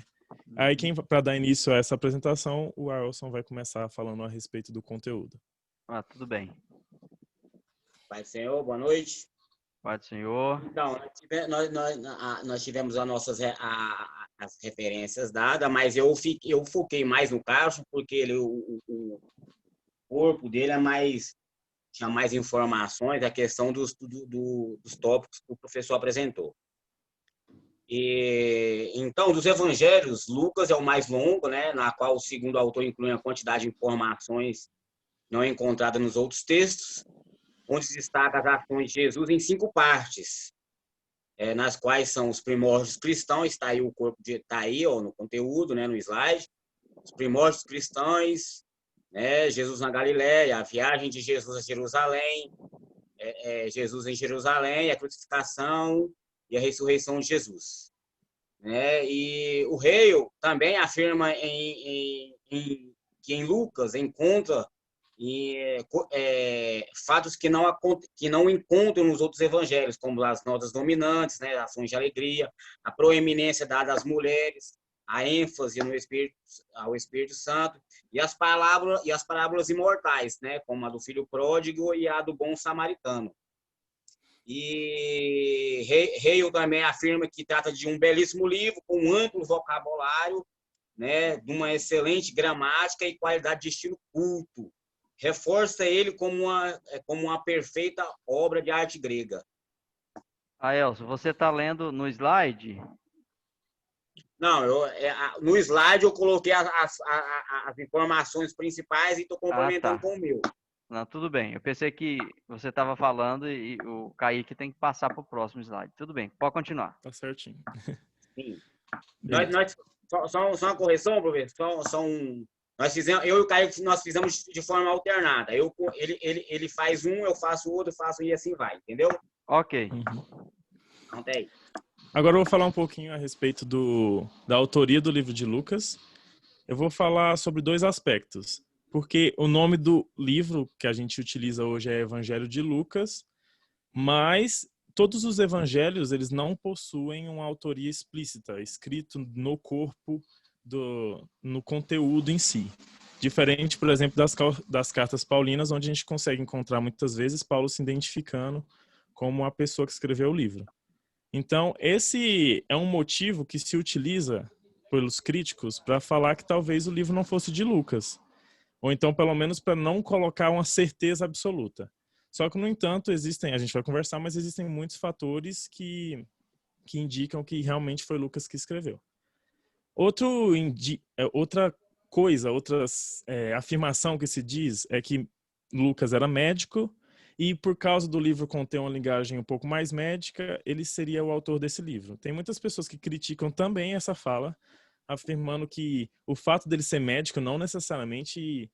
Aí, para dar início a essa apresentação, o Aelson vai começar falando a respeito do conteúdo. Tudo bem. Pai do Senhor, boa noite. Pai do Senhor. Então, nós tivemos as referências dadas, mas eu foquei mais no Carlos, porque o corpo dele tinha mais informações, a questão dos tópicos que o professor apresentou. Então, dos evangelhos, Lucas é o mais longo, né, na qual o segundo autor inclui a quantidade de informações não encontradas nos outros textos, onde destaca as ações de Jesus em 5 partes, nas quais são os primórdios cristãos, está aí o corpo está aí, no conteúdo, né, no slide, os primórdios cristãos, né, Jesus na Galileia, a viagem de Jesus a Jerusalém, Jesus em Jerusalém, a crucificação e a ressurreição de Jesus. Né? E o Hale também afirma que em Lucas encontra fatos que não encontram nos outros evangelhos, como as notas dominantes, né, ações de alegria, a proeminência dada às mulheres, a ênfase ao Espírito Santo e as parábolas imortais, né, como a do filho pródigo e a do bom samaritano. E Hale também afirma que trata de um belíssimo livro com um amplo vocabulário, né, de uma excelente gramática e qualidade de estilo culto. Reforça ele como uma perfeita obra de arte grega. Elcio, você está lendo no slide? Não, no slide eu coloquei as informações principais e estou complementando com o meu. Não, tudo bem. Eu pensei que você estava falando e o Kaique tem que passar para o próximo slide. Tudo bem, pode continuar. Tá certinho. Sim. Beleza. Só uma correção, professor. Nós fizemos, eu e o Caio, nós fizemos de forma alternada. Ele faz um, eu faço o outro, faço e assim vai, entendeu? Ok. Então, tá aí. Agora eu vou falar um pouquinho a respeito da autoria do livro de Lucas. Eu vou falar sobre dois aspectos. Porque o nome do livro que a gente utiliza hoje é Evangelho de Lucas, mas todos os evangelhos, eles não possuem uma autoria explícita, escrito no corpo, no conteúdo em si. Diferente, por exemplo, das cartas paulinas, onde a gente consegue encontrar muitas vezes Paulo se identificando como a pessoa que escreveu o livro. Então, esse é um motivo que se utiliza pelos críticos para falar que talvez o livro não fosse de Lucas. Ou então, pelo menos, para não colocar uma certeza absoluta. Só que, no entanto, a gente vai conversar, mas existem muitos fatores que indicam que realmente foi Lucas que escreveu. Outra afirmação que se diz é que Lucas era médico e, por causa do livro conter uma linguagem um pouco mais médica, ele seria o autor desse livro. Tem muitas pessoas que criticam também essa fala, afirmando que o fato dele ser médico não necessariamente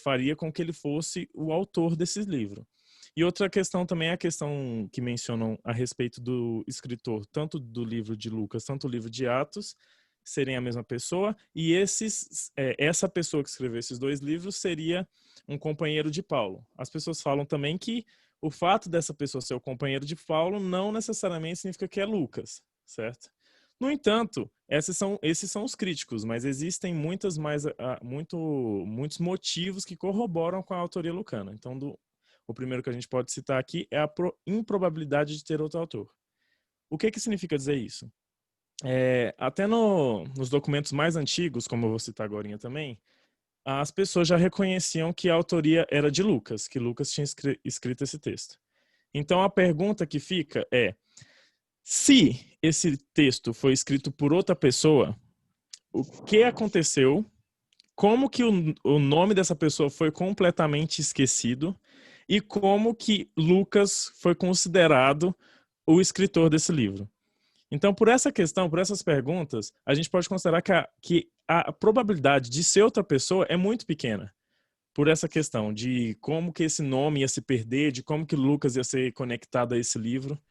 faria com que ele fosse o autor desse livro. E outra questão também é a questão que mencionam a respeito do escritor, tanto do livro de Lucas, tanto do livro de Atos, serem a mesma pessoa, e essa pessoa que escreveu esses dois livros seria um companheiro de Paulo. As pessoas falam também que o fato dessa pessoa ser o companheiro de Paulo não necessariamente significa que é Lucas, certo? No entanto, esses são os críticos, mas existem muitos motivos que corroboram com a autoria lucana. Então, o primeiro que a gente pode citar aqui é a improbabilidade de ter outro autor. O que significa dizer isso? Até nos documentos mais antigos, como eu vou citar agora também, as pessoas já reconheciam que a autoria era de Lucas, que Lucas tinha escrito esse texto. Então, a pergunta que fica é: se esse texto foi escrito por outra pessoa, o que aconteceu? Como que o nome dessa pessoa foi completamente esquecido? E como que Lucas foi considerado o escritor desse livro? Então, por essa questão, por essas perguntas, a gente pode considerar que a probabilidade de ser outra pessoa é muito pequena. Por essa questão de como que esse nome ia se perder, de como que Lucas ia ser conectado a esse livro.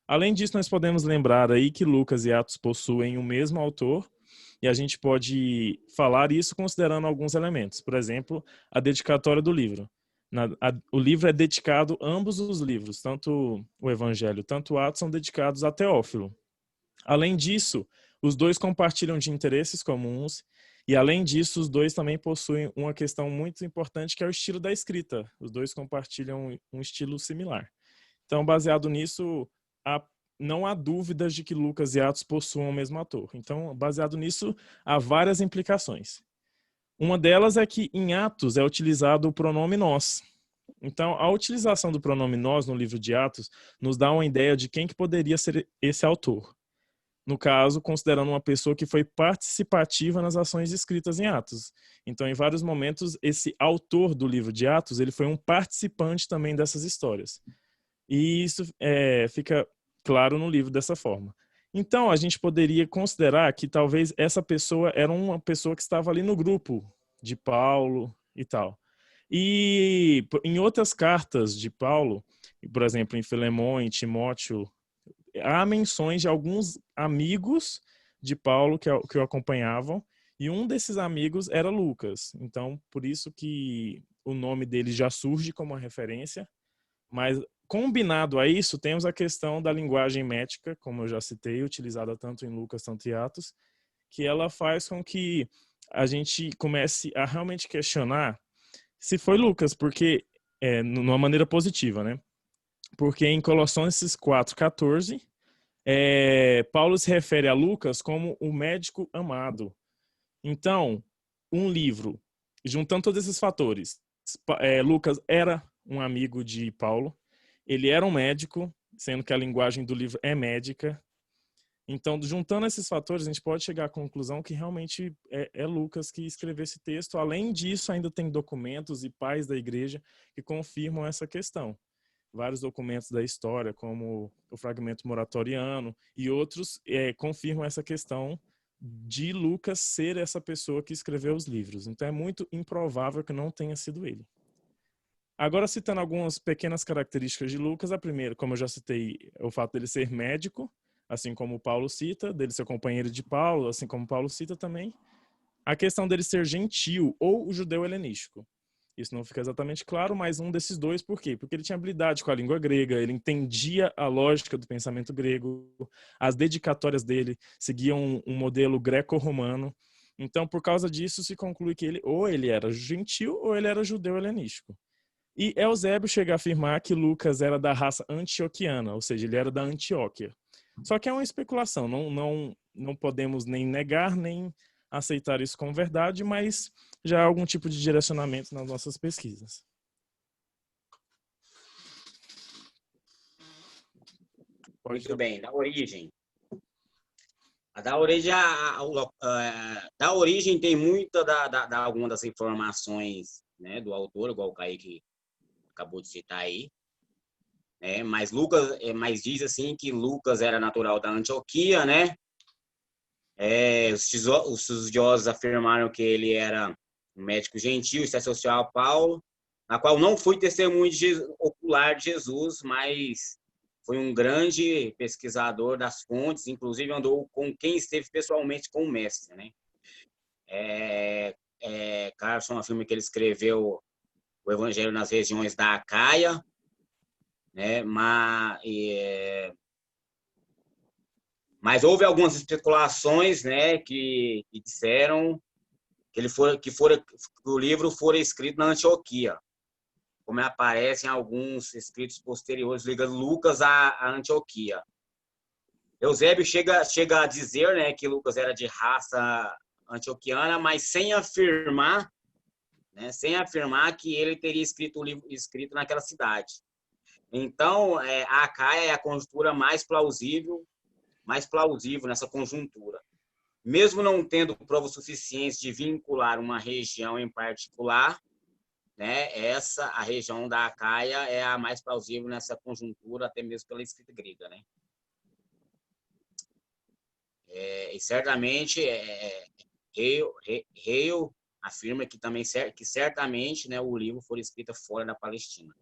Além disso, nós podemos lembrar aí que Lucas e Atos possuem o mesmo autor, e a gente pode falar isso considerando alguns elementos. Por exemplo, a dedicatória do livro. O livro é dedicado, ambos os livros, tanto o Evangelho, tanto o Atos, são dedicados a Teófilo. Além disso, os dois compartilham de interesses comuns, e além disso, os dois também possuem uma questão muito importante, que é o estilo da escrita. Os dois compartilham um estilo similar. Então, baseado nisso, não há dúvidas de que Lucas e Atos possuam o mesmo autor. Então, baseado nisso, há várias implicações. Uma delas é que em Atos é utilizado o pronome nós. Então, a utilização do pronome nós no livro de Atos nos dá uma ideia de quem que poderia ser esse autor. No caso, considerando uma pessoa que foi participativa nas ações escritas em Atos. Então, em vários momentos, esse autor do livro de Atos, ele foi um participante também dessas histórias. E isso fica claro no livro dessa forma. Então, a gente poderia considerar que talvez essa pessoa era uma pessoa que estava ali no grupo de Paulo e tal. E em outras cartas de Paulo, por exemplo, em Filemão, em Timóteo, há menções de alguns amigos de Paulo que o acompanhavam, e um desses amigos era Lucas. Então, por isso que o nome dele já surge como uma referência, mas combinado a isso, temos a questão da linguagem métrica, como eu já citei, utilizada tanto em Lucas, tanto em Atos, que ela faz com que a gente comece a realmente questionar se foi Lucas, porque numa maneira positiva, né? Porque em Colossenses 4:14, Paulo se refere a Lucas como o médico amado. Então, um livro, juntando todos esses fatores, Lucas era um amigo de Paulo, ele era um médico, sendo que a linguagem do livro é médica. Então, juntando esses fatores, a gente pode chegar à conclusão que realmente é Lucas que escreveu esse texto. Além disso, ainda tem documentos e pais da igreja que confirmam essa questão. Vários documentos da história, como o fragmento moratoriano e outros, confirmam essa questão de Lucas ser essa pessoa que escreveu os livros. Então, é muito improvável que não tenha sido ele. Agora, citando algumas pequenas características de Lucas, a primeira, como eu já citei, é o fato dele ser médico, assim como Paulo cita, dele ser companheiro de Paulo, assim como Paulo cita também. A questão dele ser gentil ou o judeu helenístico. Isso não fica exatamente claro, mas um desses dois, por quê? Porque ele tinha habilidade com a língua grega, ele entendia a lógica do pensamento grego, as dedicatórias dele seguiam um modelo greco-romano. Então, por causa disso, se conclui que ele era gentil ou ele era judeu helenístico. E Eusébio chega a afirmar que Lucas era da raça antioquiana, ou seja, ele era da Antioquia. Só que é uma especulação, não podemos nem negar, nem aceitar isso como verdade, mas já há algum tipo de direcionamento nas nossas pesquisas. Muito bem, da origem. Da origem tem muita alguma das informações, né, do autor, igual o Kaique acabou de citar aí. Mas diz assim que Lucas era natural da Antioquia, né? Os estudiosos afirmaram que ele era um médico gentil, se associou a Paulo, na qual não foi testemunho ocular de Jesus, mas foi um grande pesquisador das fontes, inclusive andou com quem esteve pessoalmente com o mestre, né? Carson afirma que ele escreveu o Evangelho nas regiões da Acaia, né? Mas houve algumas especulações, né, que disseram que o livro fora escrito na Antioquia, como aparece em alguns escritos posteriores ligando Lucas à Antioquia. Eusébio chega a dizer, né, que Lucas era de raça antioquiana, mas sem afirmar que ele teria escrito o livro escrito naquela cidade. Então, a Acaia é a conjuntura mais plausível nessa conjuntura. Mesmo não tendo provas suficientes de vincular uma região em particular, né, a região da Acaia é a mais plausível nessa conjuntura, até mesmo pela escrita grega, né? E certamente Hale afirma que certamente, né, o livro foi escrito fora da Palestina.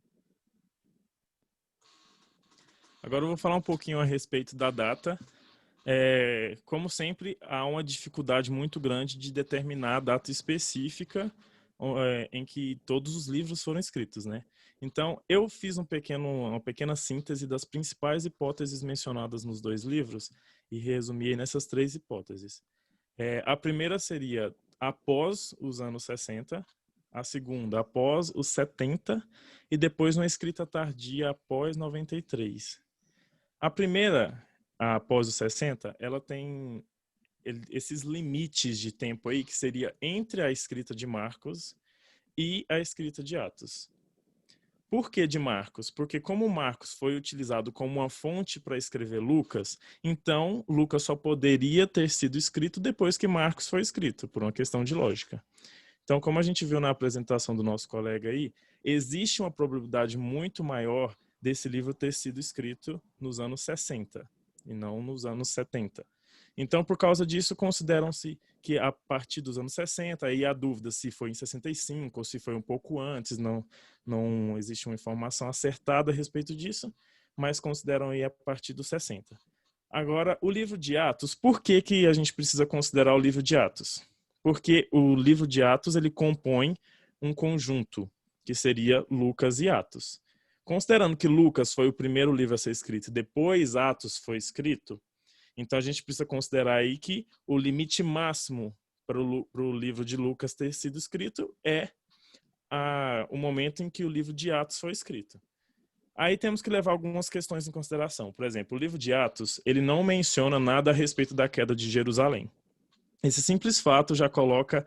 Agora eu vou falar um pouquinho a respeito da data. Como sempre, há uma dificuldade muito grande de determinar a data específica em que todos os livros foram escritos, né? Então, eu fiz uma pequena síntese das principais hipóteses mencionadas nos dois livros e resumi nessas 3 hipóteses. A primeira seria após os anos 60, a segunda após os 70 e depois uma escrita tardia após 93. A primeira, após os 60, ela tem esses limites de tempo aí que seria entre a escrita de Marcos e a escrita de Atos. Por que de Marcos? Porque como Marcos foi utilizado como uma fonte para escrever Lucas, então Lucas só poderia ter sido escrito depois que Marcos foi escrito, por uma questão de lógica. Então, como a gente viu na apresentação do nosso colega aí, existe uma probabilidade muito maior desse livro ter sido escrito nos anos 60 e não nos anos 70. Então, por causa disso, consideram-se que a partir dos anos 60, aí há dúvida se foi em 65 ou se foi um pouco antes, não existe uma informação acertada a respeito disso, mas consideram aí a partir dos 60. Agora, o livro de Atos, por que a gente precisa considerar o livro de Atos? Porque o livro de Atos ele compõe um conjunto, que seria Lucas e Atos. Considerando que Lucas foi o primeiro livro a ser escrito e depois Atos foi escrito, então a gente precisa considerar aí que o limite máximo para o livro de Lucas ter sido escrito é o momento em que o livro de Atos foi escrito. Aí temos que levar algumas questões em consideração. Por exemplo, o livro de Atos, ele não menciona nada a respeito da queda de Jerusalém. Esse simples fato já coloca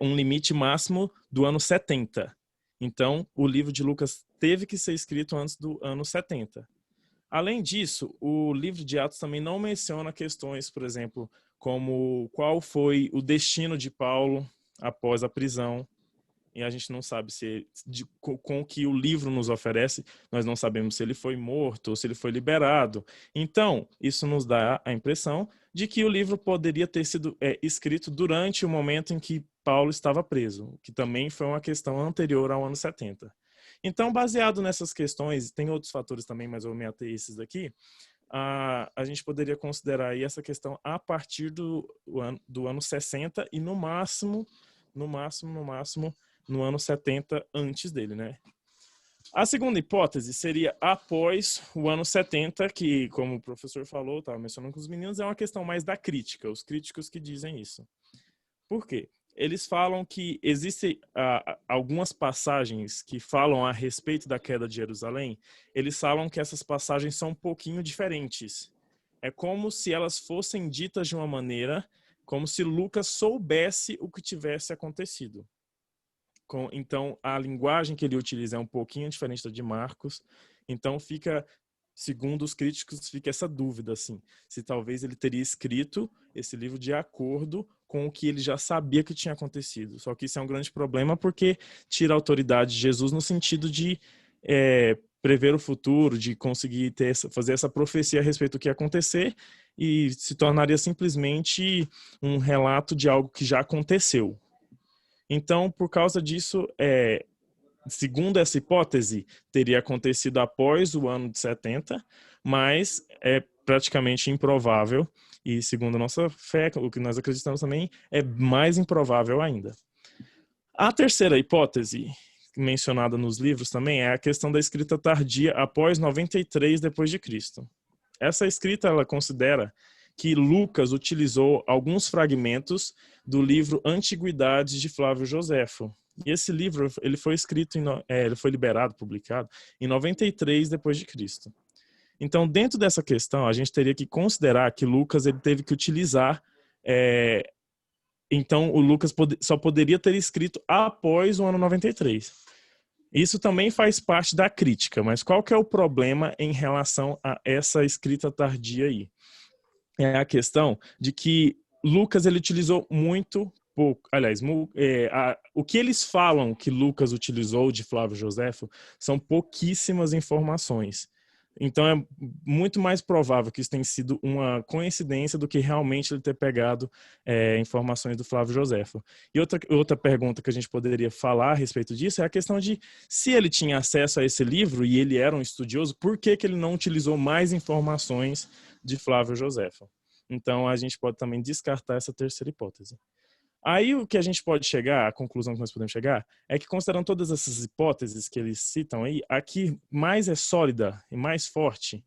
um limite máximo do ano 70. Então, o livro de Lucas teve que ser escrito antes do ano 70. Além disso, o livro de Atos também não menciona questões, por exemplo, como qual foi o destino de Paulo após a prisão. E a gente não sabe se com o que o livro nos oferece, nós não sabemos se ele foi morto ou se ele foi liberado. Então, isso nos dá a impressão de que o livro poderia ter sido escrito durante o momento em que Paulo estava preso, que também foi uma questão anterior ao ano 70. Então, baseado nessas questões, tem outros fatores também, mas eu vou me ater a esses daqui, a gente poderia considerar aí essa questão a partir do ano 60 e no máximo, no ano 70 antes dele, né? A segunda hipótese seria após o ano 70, que, como o professor falou, estava mencionando com os meninos, é uma questão mais da crítica, os críticos que dizem isso. Por quê? Eles falam que existem algumas passagens que falam a respeito da queda de Jerusalém, eles falam que essas passagens são um pouquinho diferentes. É como se elas fossem ditas de uma maneira, como se Lucas soubesse o que tivesse acontecido. Então, a linguagem que ele utiliza é um pouquinho diferente da de Marcos. Então, segundo os críticos, fica essa dúvida, assim, se talvez ele teria escrito esse livro de acordo com o que ele já sabia que tinha acontecido. Só que isso é um grande problema porque tira a autoridade de Jesus no sentido de prever o futuro, de conseguir fazer essa profecia a respeito do que ia acontecer, e se tornaria simplesmente um relato de algo que já aconteceu. Então, por causa disso, segundo essa hipótese, teria acontecido após o ano de 70, mas é praticamente improvável, e segundo a nossa fé, o que nós acreditamos também, é mais improvável ainda. A terceira hipótese, mencionada nos livros também, é a questão da escrita tardia após 93 depois de Cristo. Essa escrita, ela considera que Lucas utilizou alguns fragmentos do livro Antiguidades de Flávio Joséfo. E esse livro, ele foi escrito, ele foi liberado, publicado, em 93 depois de Cristo. Então, dentro dessa questão, a gente teria que considerar que Lucas ele teve que utilizar. Então, o Lucas só poderia ter escrito após o ano 93. Isso também faz parte da crítica, mas qual que é o problema em relação a essa escrita tardia aí? É a questão de que Lucas ele utilizou muito pouco. Aliás, o que eles falam que Lucas utilizou de Flávio Joséfo são pouquíssimas informações. Então é muito mais provável que isso tenha sido uma coincidência do que realmente ele ter pegado informações do Flávio Joséfo. E outra pergunta que a gente poderia falar a respeito disso é a questão de se ele tinha acesso a esse livro e ele era um estudioso, por que ele não utilizou mais informações de Flávio Joséfo? Então a gente pode também descartar essa terceira hipótese. Aí o que a gente pode chegar, a conclusão que nós podemos chegar, é que considerando todas essas hipóteses que eles citam aí, a que mais é sólida e mais forte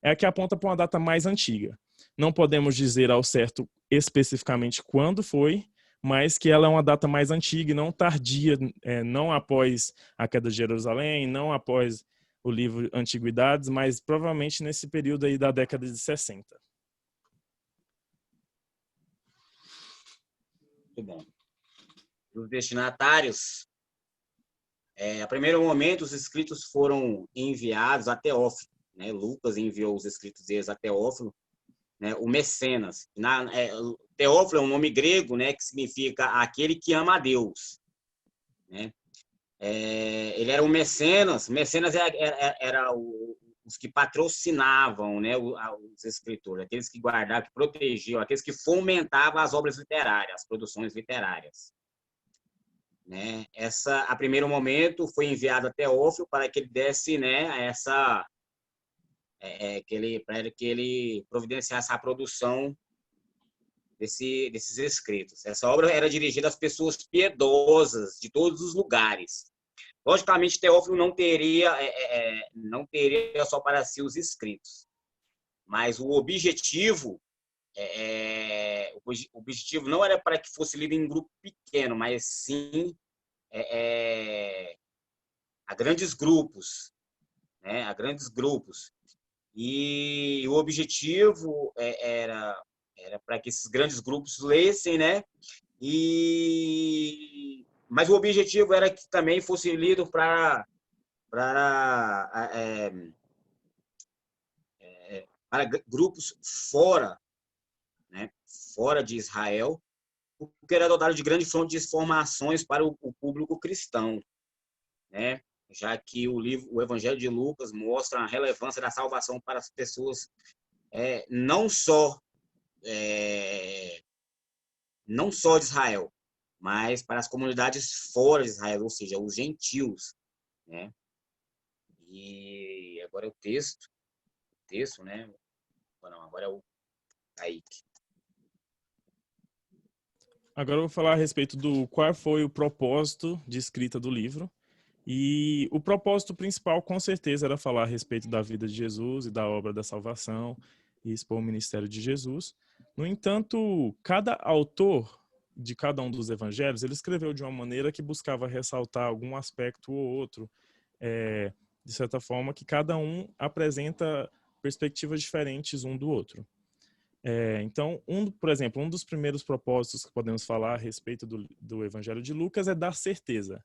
é a que aponta para uma data mais antiga. Não podemos dizer ao certo especificamente quando foi, mas que ela é uma data mais antiga e não tardia, não após a queda de Jerusalém, não após o livro Antiguidades, mas provavelmente nesse período aí da década de 60. Muito bom. Os destinatários, a primeiro momento, os escritos foram enviados a Teófilo, né? Lucas enviou os escritos deles a Teófilo, né? O Mecenas. Teófilo é um nome grego, né? Que significa aquele que ama a Deus, né? Ele era um mecenas. Mecenas era os que patrocinavam, né? Os escritores, aqueles que guardavam, que protegiam, aqueles que fomentavam as obras literárias, as produções literárias. Né? A primeiro momento foi enviado a Teófilo para que ele desse, né, para que ele providenciasse a produção desses escritos. Essa obra era dirigida às pessoas piedosas de todos os lugares. Logicamente, Teófilo não teria só para si os escritos, mas o objetivo não era para que fosse lido em grupo pequeno, mas sim a grandes grupos, né? A grandes grupos. E o objetivo era para que esses grandes grupos lessem, né? Mas o objetivo era que também fosse lido para para grupos fora, né, fora de Israel, porque era dotado de grande fonte de informações para o público cristão, né? Já que o Evangelho de Lucas mostra a relevância da salvação para as pessoas não só de Israel, mas para as comunidades fora de Israel, ou seja, os gentios, né? E agora é o texto, né? Não, agora é o Kaique. Agora eu vou falar a respeito do qual foi o propósito de escrita do livro. E o propósito principal, com certeza, era falar a respeito da vida de Jesus e da obra da salvação e expor o ministério de Jesus. No entanto, cada autor de cada um dos evangelhos, ele escreveu de uma maneira que buscava ressaltar algum aspecto ou outro, de certa forma, que cada um apresenta perspectivas diferentes um do outro. Então, por exemplo, um dos primeiros propósitos que podemos falar a respeito do Evangelho de Lucas é dar certeza.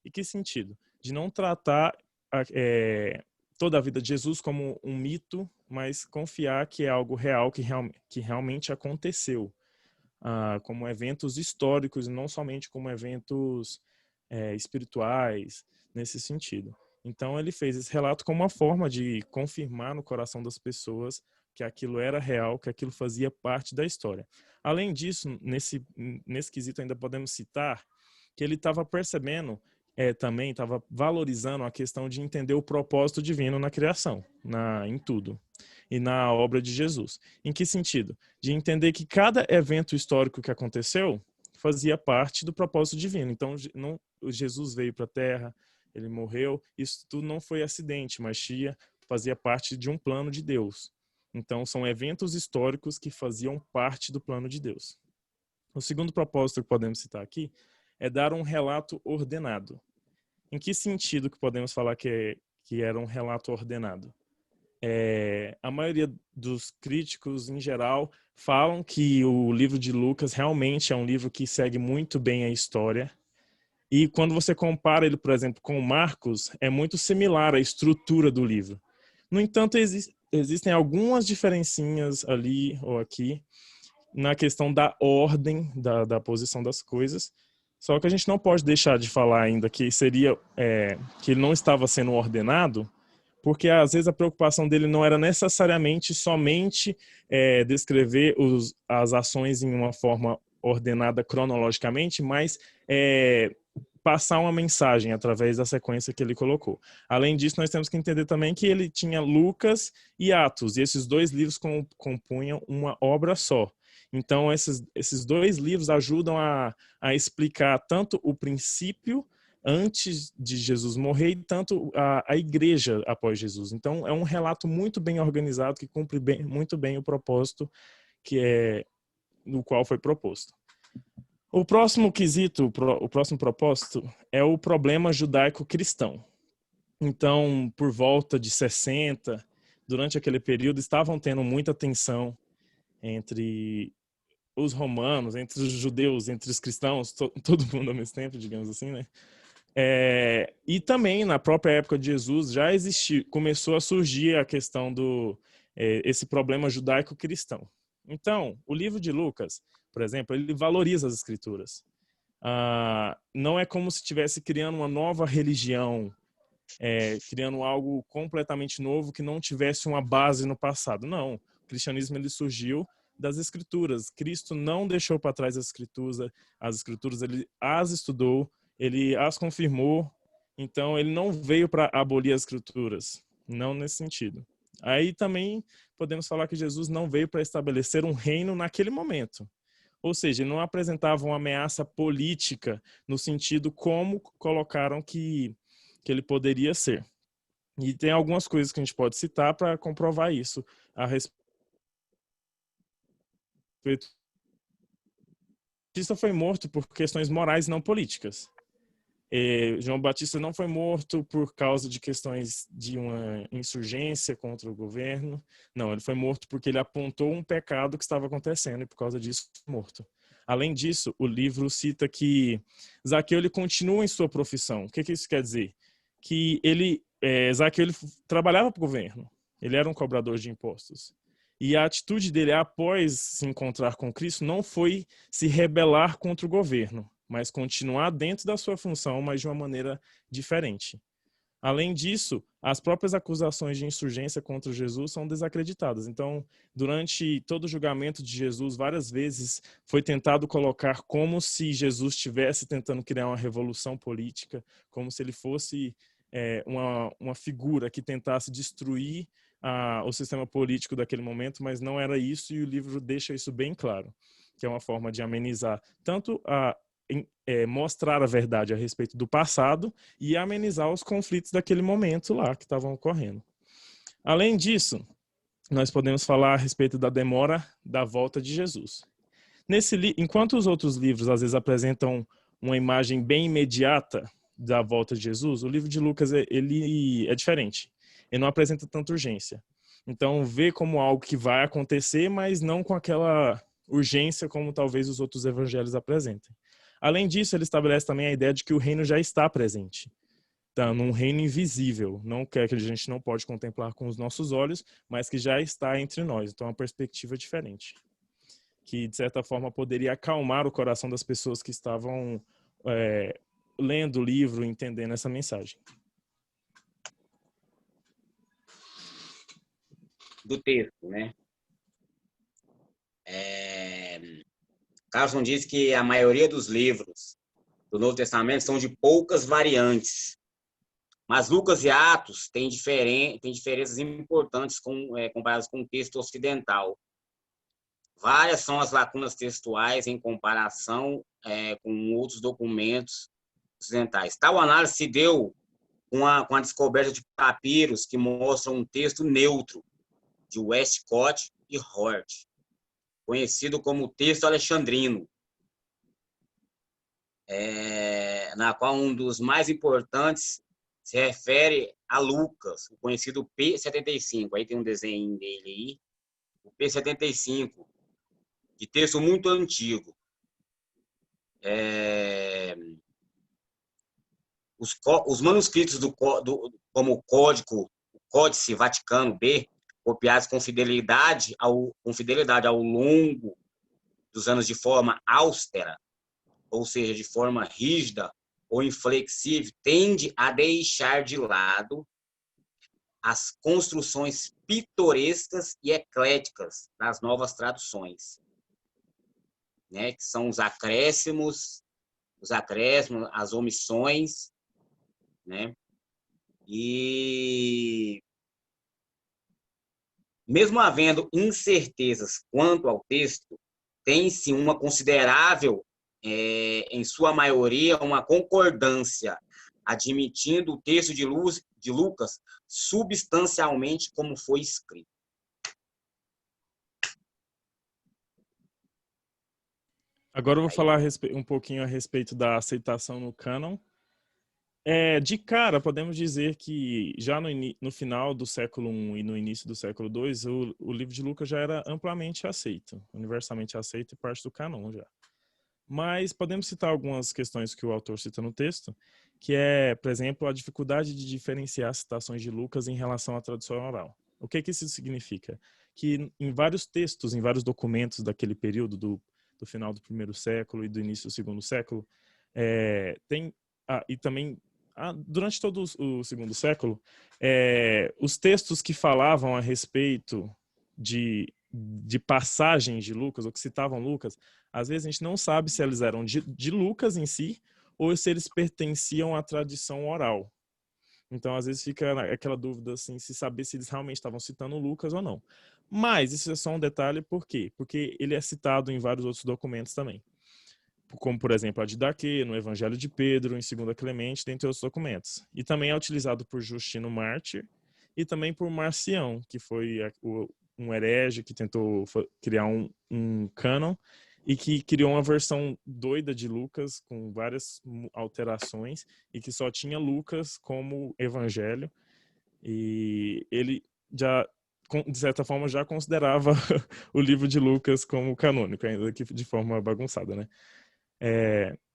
E que sentido? De não tratar toda a vida de Jesus como um mito, mas confiar que é algo real, que realmente aconteceu, como eventos históricos e não somente como eventos espirituais, nesse sentido. Então, ele fez esse relato como uma forma de confirmar no coração das pessoas que aquilo era real, que aquilo fazia parte da história. Além disso, nesse quesito ainda podemos citar que ele estava percebendo, também estava valorizando a questão de entender o propósito divino na criação, em tudo, e na obra de Jesus. Em que sentido? De entender que cada evento histórico que aconteceu fazia parte do propósito divino. Então, Jesus veio para a Terra, ele morreu, isso tudo não foi acidente, mas fazia parte de um plano de Deus. Então, são eventos históricos que faziam parte do plano de Deus. O segundo propósito que podemos citar aqui é dar um relato ordenado. Em que sentido que podemos falar que era um relato ordenado? A maioria dos críticos, em geral, falam que o livro de Lucas realmente é um livro que segue muito bem a história. E quando você compara ele, por exemplo, com Marcos, é muito similar à estrutura do livro. No entanto, existem algumas diferencinhas ali ou aqui na questão da ordem, da posição das coisas. Só que a gente não pode deixar de falar ainda que que ele não estava sendo ordenado, porque às vezes a preocupação dele não era necessariamente somente descrever as ações em uma forma ordenada cronologicamente, mas passar uma mensagem através da sequência que ele colocou. Além disso, nós temos que entender também que ele tinha Lucas e Atos, e esses dois livros compunham uma obra só. Então, esses dois livros ajudam a explicar tanto o princípio antes de Jesus morrer, e tanto a igreja após Jesus. Então, é um relato muito bem organizado, que cumpre muito bem o propósito no qual foi proposto. O próximo quesito, o próximo propósito é o problema judaico-cristão. Então, por volta de 60, durante aquele período, estavam tendo muita tensão entre os romanos, entre os judeus, entre os cristãos, todo mundo ao mesmo tempo, digamos assim, né? E também, na própria época de Jesus, começou a surgir a questão esse problema judaico-cristão. Então, o livro de Lucas, por exemplo, ele valoriza as escrituras. Não é como se estivesse criando uma nova religião, criando algo completamente novo que não tivesse uma base no passado. Não, o cristianismo ele surgiu das escrituras. Cristo não deixou para trás as escrituras, ele as estudou, ele as confirmou. Então, ele não veio para abolir as escrituras, não nesse sentido. Aí também podemos falar que Jesus não veio para estabelecer um reino naquele momento. Ou seja, ele não apresentava uma ameaça política no sentido como colocaram que ele poderia ser. E tem algumas coisas que a gente pode citar para comprovar isso a respeito. Batista foi morto por questões morais e não políticas. João Batista não foi morto por causa de questões de uma insurgência contra o governo. Não, ele foi morto porque ele apontou um pecado que estava acontecendo e por causa disso foi morto. Além disso, o livro cita que Zaqueu ele continua em sua profissão. O que isso quer dizer? Que Zaqueu ele trabalhava para o governo. Ele era um cobrador de impostos. E a atitude dele após se encontrar com Cristo não foi se rebelar contra o governo, mas continuar dentro da sua função, mas de uma maneira diferente. Além disso, as próprias acusações de insurgência contra Jesus são desacreditadas. Então, durante todo o julgamento de Jesus, várias vezes foi tentado colocar como se Jesus estivesse tentando criar uma revolução política, como se ele fosse uma figura que tentasse destruir o sistema político daquele momento, mas não era isso, e o livro deixa isso bem claro, que é uma forma de amenizar tanto mostrar a verdade a respeito do passado e amenizar os conflitos daquele momento lá que estavam ocorrendo. Além disso, nós podemos falar a respeito da demora da volta de Jesus. Enquanto os outros livros às vezes apresentam uma imagem bem imediata da volta de Jesus, o livro de Lucas ele é diferente. Ele não apresenta tanta urgência. Então, vê como algo que vai acontecer, mas não com aquela urgência como talvez os outros evangelhos apresentem. Além disso, ele estabelece também a ideia de que o reino já está presente. Tá, num reino invisível, não que a gente não pode contemplar com os nossos olhos, mas que já está entre nós. Então, é uma perspectiva diferente, que de certa forma poderia acalmar o coração das pessoas que estavam lendo o livro, entendendo essa mensagem. Do texto, né? Carlson diz que a maioria dos livros do Novo Testamento são de poucas variantes, mas Lucas e Atos têm diferenças importantes comparadas com o texto ocidental. Várias são as lacunas textuais em comparação com outros documentos ocidentais. Tal análise se deu com a descoberta de papiros que mostram um texto neutro de Westcott e Hort, conhecido como texto alexandrino, na qual um dos mais importantes se refere a Lucas, o conhecido P75. Aí tem um desenho dele aí, o P75, de texto muito antigo. Os manuscritos como o Códice Vaticano B, copiados com fidelidade ao longo dos anos de forma austera, ou seja, de forma rígida ou inflexível, tende a deixar de lado as construções pitorescas e ecléticas das novas traduções, né, que são os acréscimos, as omissões, né? E mesmo havendo incertezas quanto ao texto, tem-se uma considerável, em sua maioria, uma concordância, admitindo o texto de Lucas substancialmente como foi escrito. Agora eu vou falar um pouquinho a respeito da aceitação no cânon. De cara, podemos dizer que já no final do século I e no início do século II, o livro de Lucas já era amplamente aceito, universalmente aceito e parte do cânon já. Mas podemos citar algumas questões que o autor cita no texto, que é, por exemplo, a dificuldade de diferenciar citações de Lucas em relação à tradução oral. O que isso significa? Que em vários textos, em vários documentos daquele período, do final do primeiro século e do início do segundo século, e também durante todo o segundo século, os textos que falavam a respeito de passagens de Lucas, ou que citavam Lucas, às vezes a gente não sabe se eles eram de Lucas em si, ou se eles pertenciam à tradição oral. Então, às vezes fica aquela dúvida assim, se saber se eles realmente estavam citando Lucas ou não. Mas isso é só um detalhe, por quê? Porque ele é citado em vários outros documentos também. Como, por exemplo, a Didaquê, no Evangelho de Pedro, em 2 Clemente, dentre outros documentos. E também é utilizado por Justino Mártir e também por Marcião, que foi um herege que tentou criar um cânon e que criou uma versão doida de Lucas, com várias alterações, e que só tinha Lucas como evangelho. E ele já, de certa forma, já considerava o livro de Lucas como canônico, ainda que de forma bagunçada, né?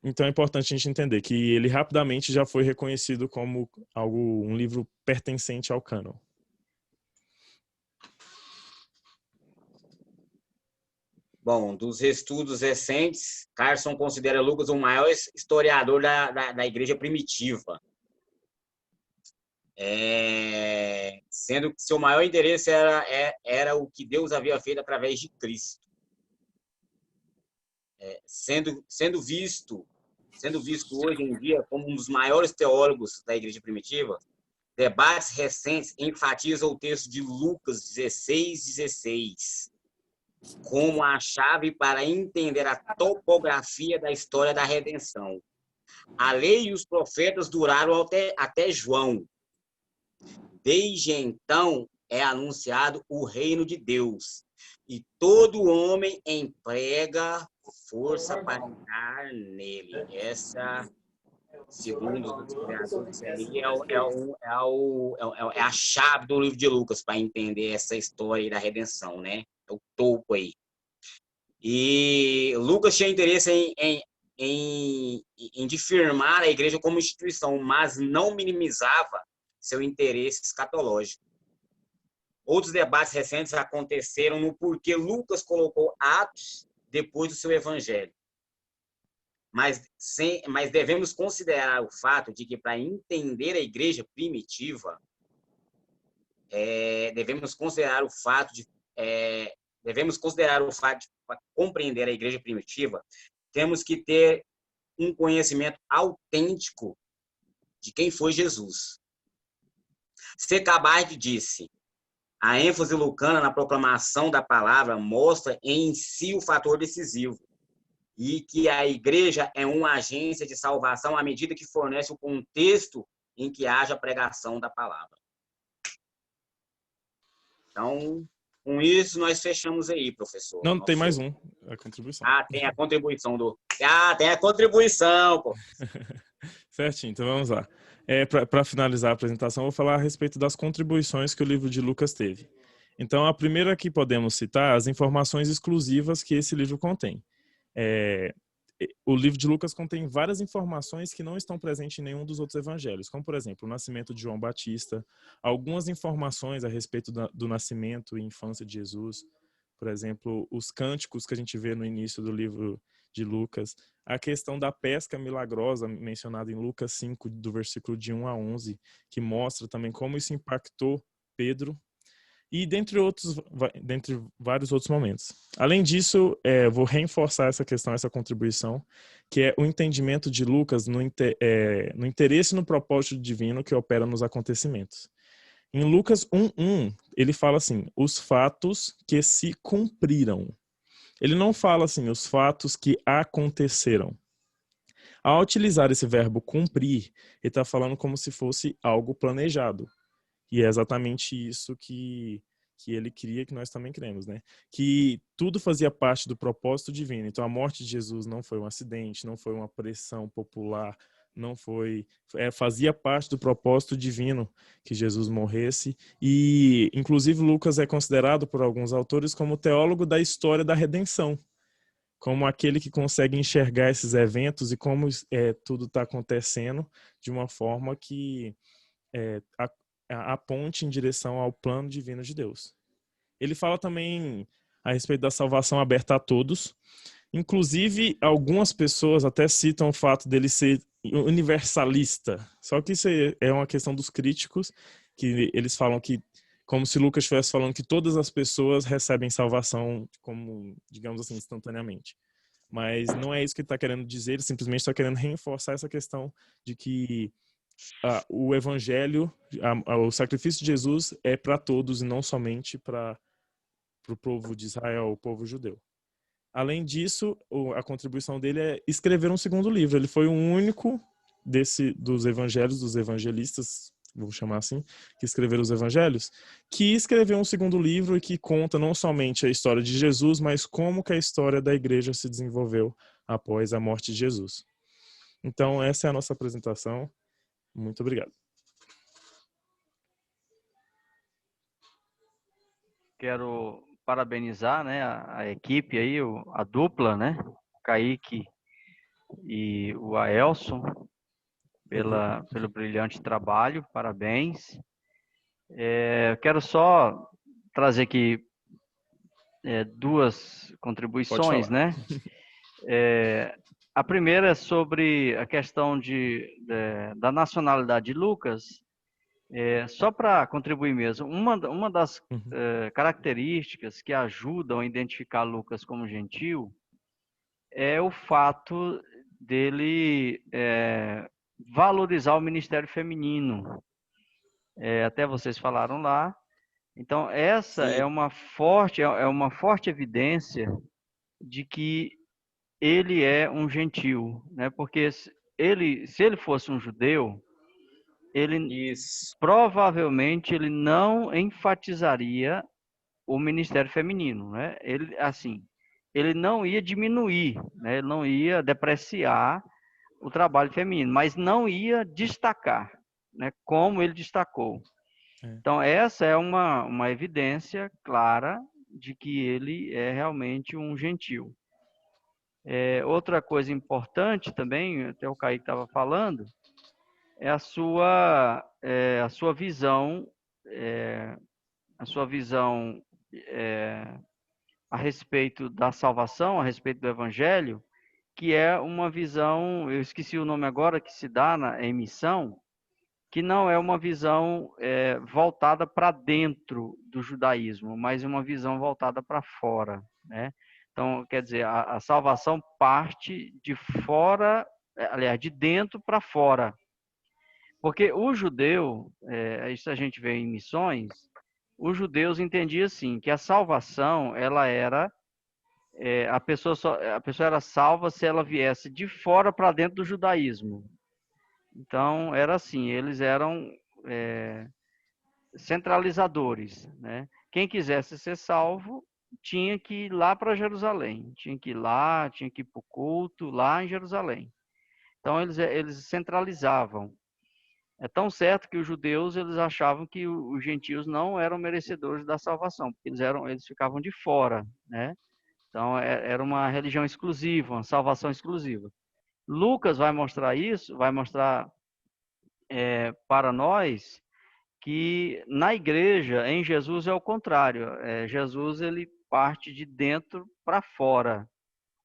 Então é importante a gente entender que ele rapidamente já foi reconhecido como um livro pertencente ao cânon. Bom, dos estudos recentes, Carson considera Lucas o maior historiador da igreja primitiva. Sendo que seu maior interesse era o que Deus havia feito através de Cristo. Sendo visto hoje em dia como um dos maiores teólogos da igreja primitiva, debates recentes enfatizam o texto de Lucas 16:16 como a chave para entender a topografia da história da redenção. A lei e os profetas duraram até João. Desde então é anunciado o reino de Deus, e todo homem emprega força para entrar nele. Essa, segundo os historiadores, aí é a chave do livro de Lucas para entender essa história da redenção, né? É o topo aí. E Lucas tinha interesse em firmar a igreja como instituição, mas não minimizava seu interesse escatológico. Outros debates recentes aconteceram no porquê Lucas colocou Atos depois do seu evangelho. Mas devemos considerar o fato de que, para entender a igreja primitiva, devemos considerar o fato de para compreender a igreja primitiva, temos que ter um conhecimento autêntico de quem foi Jesus. C. Cabart disse: a ênfase lucana na proclamação da palavra mostra em si o fator decisivo, e que a igreja é uma agência de salvação à medida que fornece o contexto em que haja pregação da palavra. Então, com isso, nós fechamos aí, professor. Não, tem mais um. A contribuição. Tem a contribuição tem a contribuição, pô. Certinho, então vamos lá. Para finalizar a apresentação, eu vou falar a respeito das contribuições que o livro de Lucas teve. Então, a primeira que podemos citar, as informações exclusivas que esse livro contém. O livro de Lucas contém várias informações que não estão presentes em nenhum dos outros evangelhos, como, por exemplo, o nascimento de João Batista, algumas informações a respeito do nascimento e infância de Jesus, por exemplo, os cânticos que a gente vê no início do livro de Lucas, a questão da pesca milagrosa mencionada em Lucas 5, do versículo de 1 a 11, que mostra também como isso impactou Pedro, e dentre vários outros momentos. Além disso, vou reforçar essa questão, essa contribuição, que é o entendimento de Lucas no interesse no propósito divino que opera nos acontecimentos. Em Lucas 1:1, ele fala assim, os fatos que se cumpriram. Ele não fala assim, os fatos que aconteceram. Ao utilizar esse verbo cumprir, ele está falando como se fosse algo planejado. E é exatamente isso que ele queria, que nós também queremos, né? Que tudo fazia parte do propósito divino. Então, a morte de Jesus não foi um acidente, não foi uma pressão popular, não foi... fazia parte do propósito divino que Jesus morresse. E, inclusive, Lucas é considerado por alguns autores como teólogo da história da redenção, como aquele que consegue enxergar esses eventos e como tudo está acontecendo de uma forma que aponte em direção ao plano divino de Deus. Ele fala também a respeito da salvação aberta a todos. Inclusive, algumas pessoas até citam o fato dele ser universalista. Só que isso é uma questão dos críticos, que eles falam que, como se Lucas estivesse falando que todas as pessoas recebem salvação, como, digamos assim, instantaneamente. Mas não é isso que ele está querendo dizer, ele simplesmente está querendo reforçar essa questão de que o evangelho, o sacrifício de Jesus é para todos e não somente para o povo de Israel, o povo judeu. Além disso, a contribuição dele é escrever um segundo livro. Ele foi o único dos evangelhos, dos evangelistas, vou chamar assim, que escreveram os evangelhos, que escreveu um segundo livro e que conta não somente a história de Jesus, mas como que a história da igreja se desenvolveu após a morte de Jesus. Então, essa é a nossa apresentação. Muito obrigado. Quero parabenizar, né, a equipe aí, a dupla, né, o Kaique e o Aelson, pelo brilhante trabalho, parabéns. Quero só trazer aqui duas contribuições, né? A primeira é sobre a questão da nacionalidade de Lucas. Só para contribuir mesmo, uma das características que ajudam a identificar Lucas como gentil é o fato dele valorizar o ministério feminino. Até vocês falaram lá. Então, essa Sim. é uma forte evidência de que ele é um gentil, né? Porque se ele fosse um judeu, ele Isso. provavelmente ele não enfatizaria o ministério feminino, né? Ele não ia diminuir, né? Ele não ia depreciar o trabalho feminino, mas não ia destacar, né? Como ele destacou. Então, essa é uma evidência clara de que ele é realmente um gentil. Outra coisa importante também, até o Kaique estava falando, é a sua visão, a respeito da salvação, a respeito do evangelho, que é uma visão, eu esqueci o nome agora, que se dá em missão, que não é uma visão voltada para dentro do judaísmo, mas uma visão voltada para fora, né? Então, quer dizer, a salvação parte de fora, aliás, de dentro para fora. Porque o judeu, isso a gente vê em missões, os judeus entendiam assim, que a salvação, ela era, a pessoa era salva se ela viesse de fora para dentro do judaísmo. Então, era assim, eles eram centralizadores, né? Quem quisesse ser salvo tinha que ir lá para Jerusalém, tinha que ir lá, tinha que ir para o culto lá em Jerusalém. Então, eles centralizavam. É tão certo que os judeus eles achavam que os gentios não eram merecedores da salvação, porque eles ficavam de fora, né? Então, era uma religião exclusiva, uma salvação exclusiva. Lucas vai mostrar isso, vai mostrar para nós que na igreja, em Jesus, é o contrário. Jesus ele parte de dentro para fora.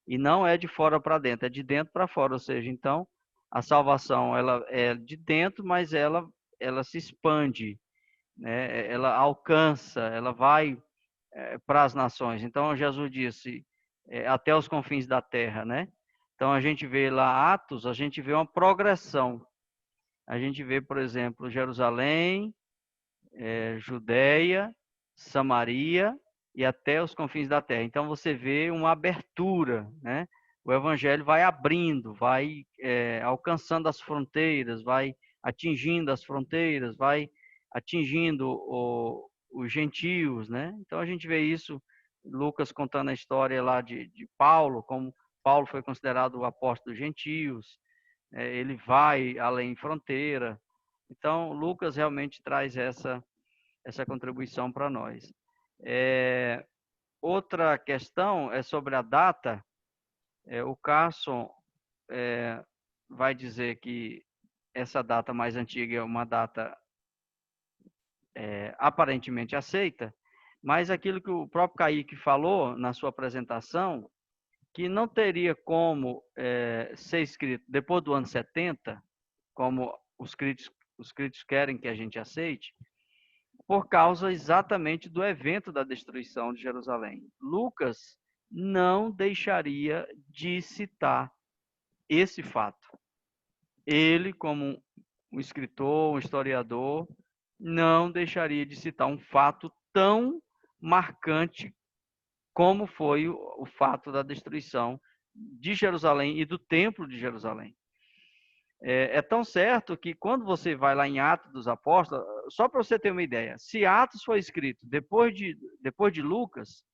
E não é de fora para dentro, é de dentro para fora. Ou seja, então, a salvação ela é de dentro, mas ela se expande, né? Ela alcança, ela vai para as nações. Então, Jesus disse, até os confins da terra, né? Então, a gente vê lá Atos, a gente vê uma progressão. A gente vê, por exemplo, Jerusalém, Judeia, Samaria e até os confins da terra. Então você vê uma abertura, né? O evangelho vai abrindo, vai alcançando as fronteiras, vai atingindo as fronteiras, vai atingindo os gentios, né? Então a gente vê isso, Lucas contando a história lá de Paulo, como Paulo foi considerado o apóstolo dos gentios, ele vai além fronteira. Então, Lucas realmente traz essa contribuição para nós. Outra questão é sobre a data. O Carson vai dizer que essa data mais antiga é uma data aparentemente aceita, mas aquilo que o próprio Kaique falou na sua apresentação, que não teria como ser escrito depois do ano 70, como os críticos querem que a gente aceite, por causa exatamente do evento da destruição de Jerusalém. Lucas não deixaria de citar esse fato. Ele, como um escritor, um historiador, não deixaria de citar um fato tão marcante como foi o fato da destruição de Jerusalém e do Templo de Jerusalém. É tão certo que quando você vai lá em Atos dos Apóstolos, só para você ter uma ideia, se Atos foi escrito depois de Lucas,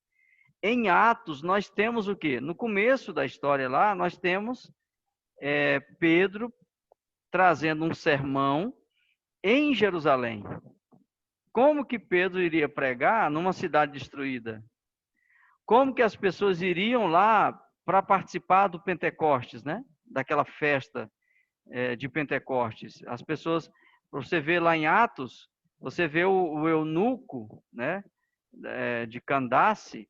em Atos nós temos o quê? No começo da história lá, nós temos Pedro trazendo um sermão em Jerusalém. Como que Pedro iria pregar numa cidade destruída? Como que as pessoas iriam lá para participar do Pentecostes, né? Daquela festa de Pentecostes. As pessoas, você vê lá em Atos, você vê o eunuco, né, de Candace,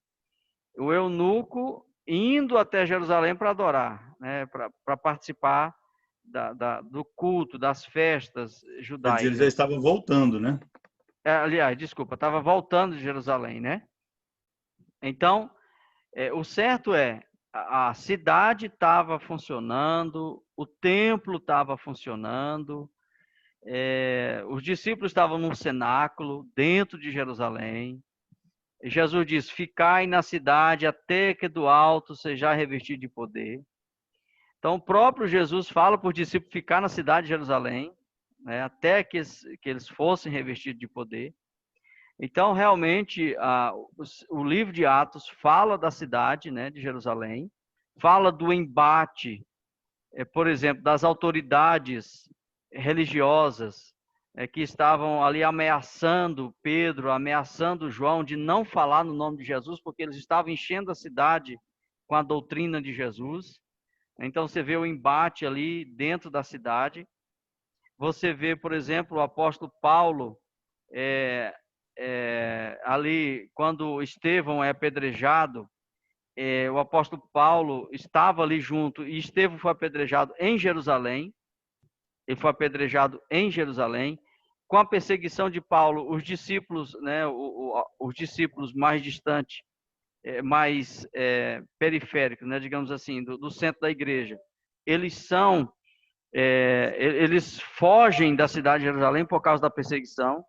o eunuco indo até Jerusalém para adorar, né, para participar do culto, das festas Quer dizer, judaicas. eles já estavam voltando, né? Aliás, desculpa, estava voltando de Jerusalém, né? Então, o certo é, a cidade estava funcionando, o templo estava funcionando, os discípulos estavam num cenáculo dentro de Jerusalém. Jesus diz: ficai na cidade até que do alto seja revestido de poder. Então, o próprio Jesus fala para os discípulos ficar na cidade de Jerusalém, né, até que eles fossem revestidos de poder. Então, realmente, o livro de Atos fala da cidade, né, de Jerusalém, fala do embate, por exemplo, das autoridades religiosas que estavam ali ameaçando Pedro, ameaçando João de não falar no nome de Jesus, porque eles estavam enchendo a cidade com a doutrina de Jesus. Então, você vê o embate ali dentro da cidade. Você vê, por exemplo, o apóstolo Paulo, ali, quando Estevão é apedrejado, o apóstolo Paulo estava ali junto, e Estevão foi apedrejado em Jerusalém. Ele foi apedrejado em Jerusalém. Com a perseguição de Paulo, os discípulos, né, os discípulos mais distantes, mais periféricos, né, digamos assim, do centro da igreja, eles fogem da cidade de Jerusalém por causa da perseguição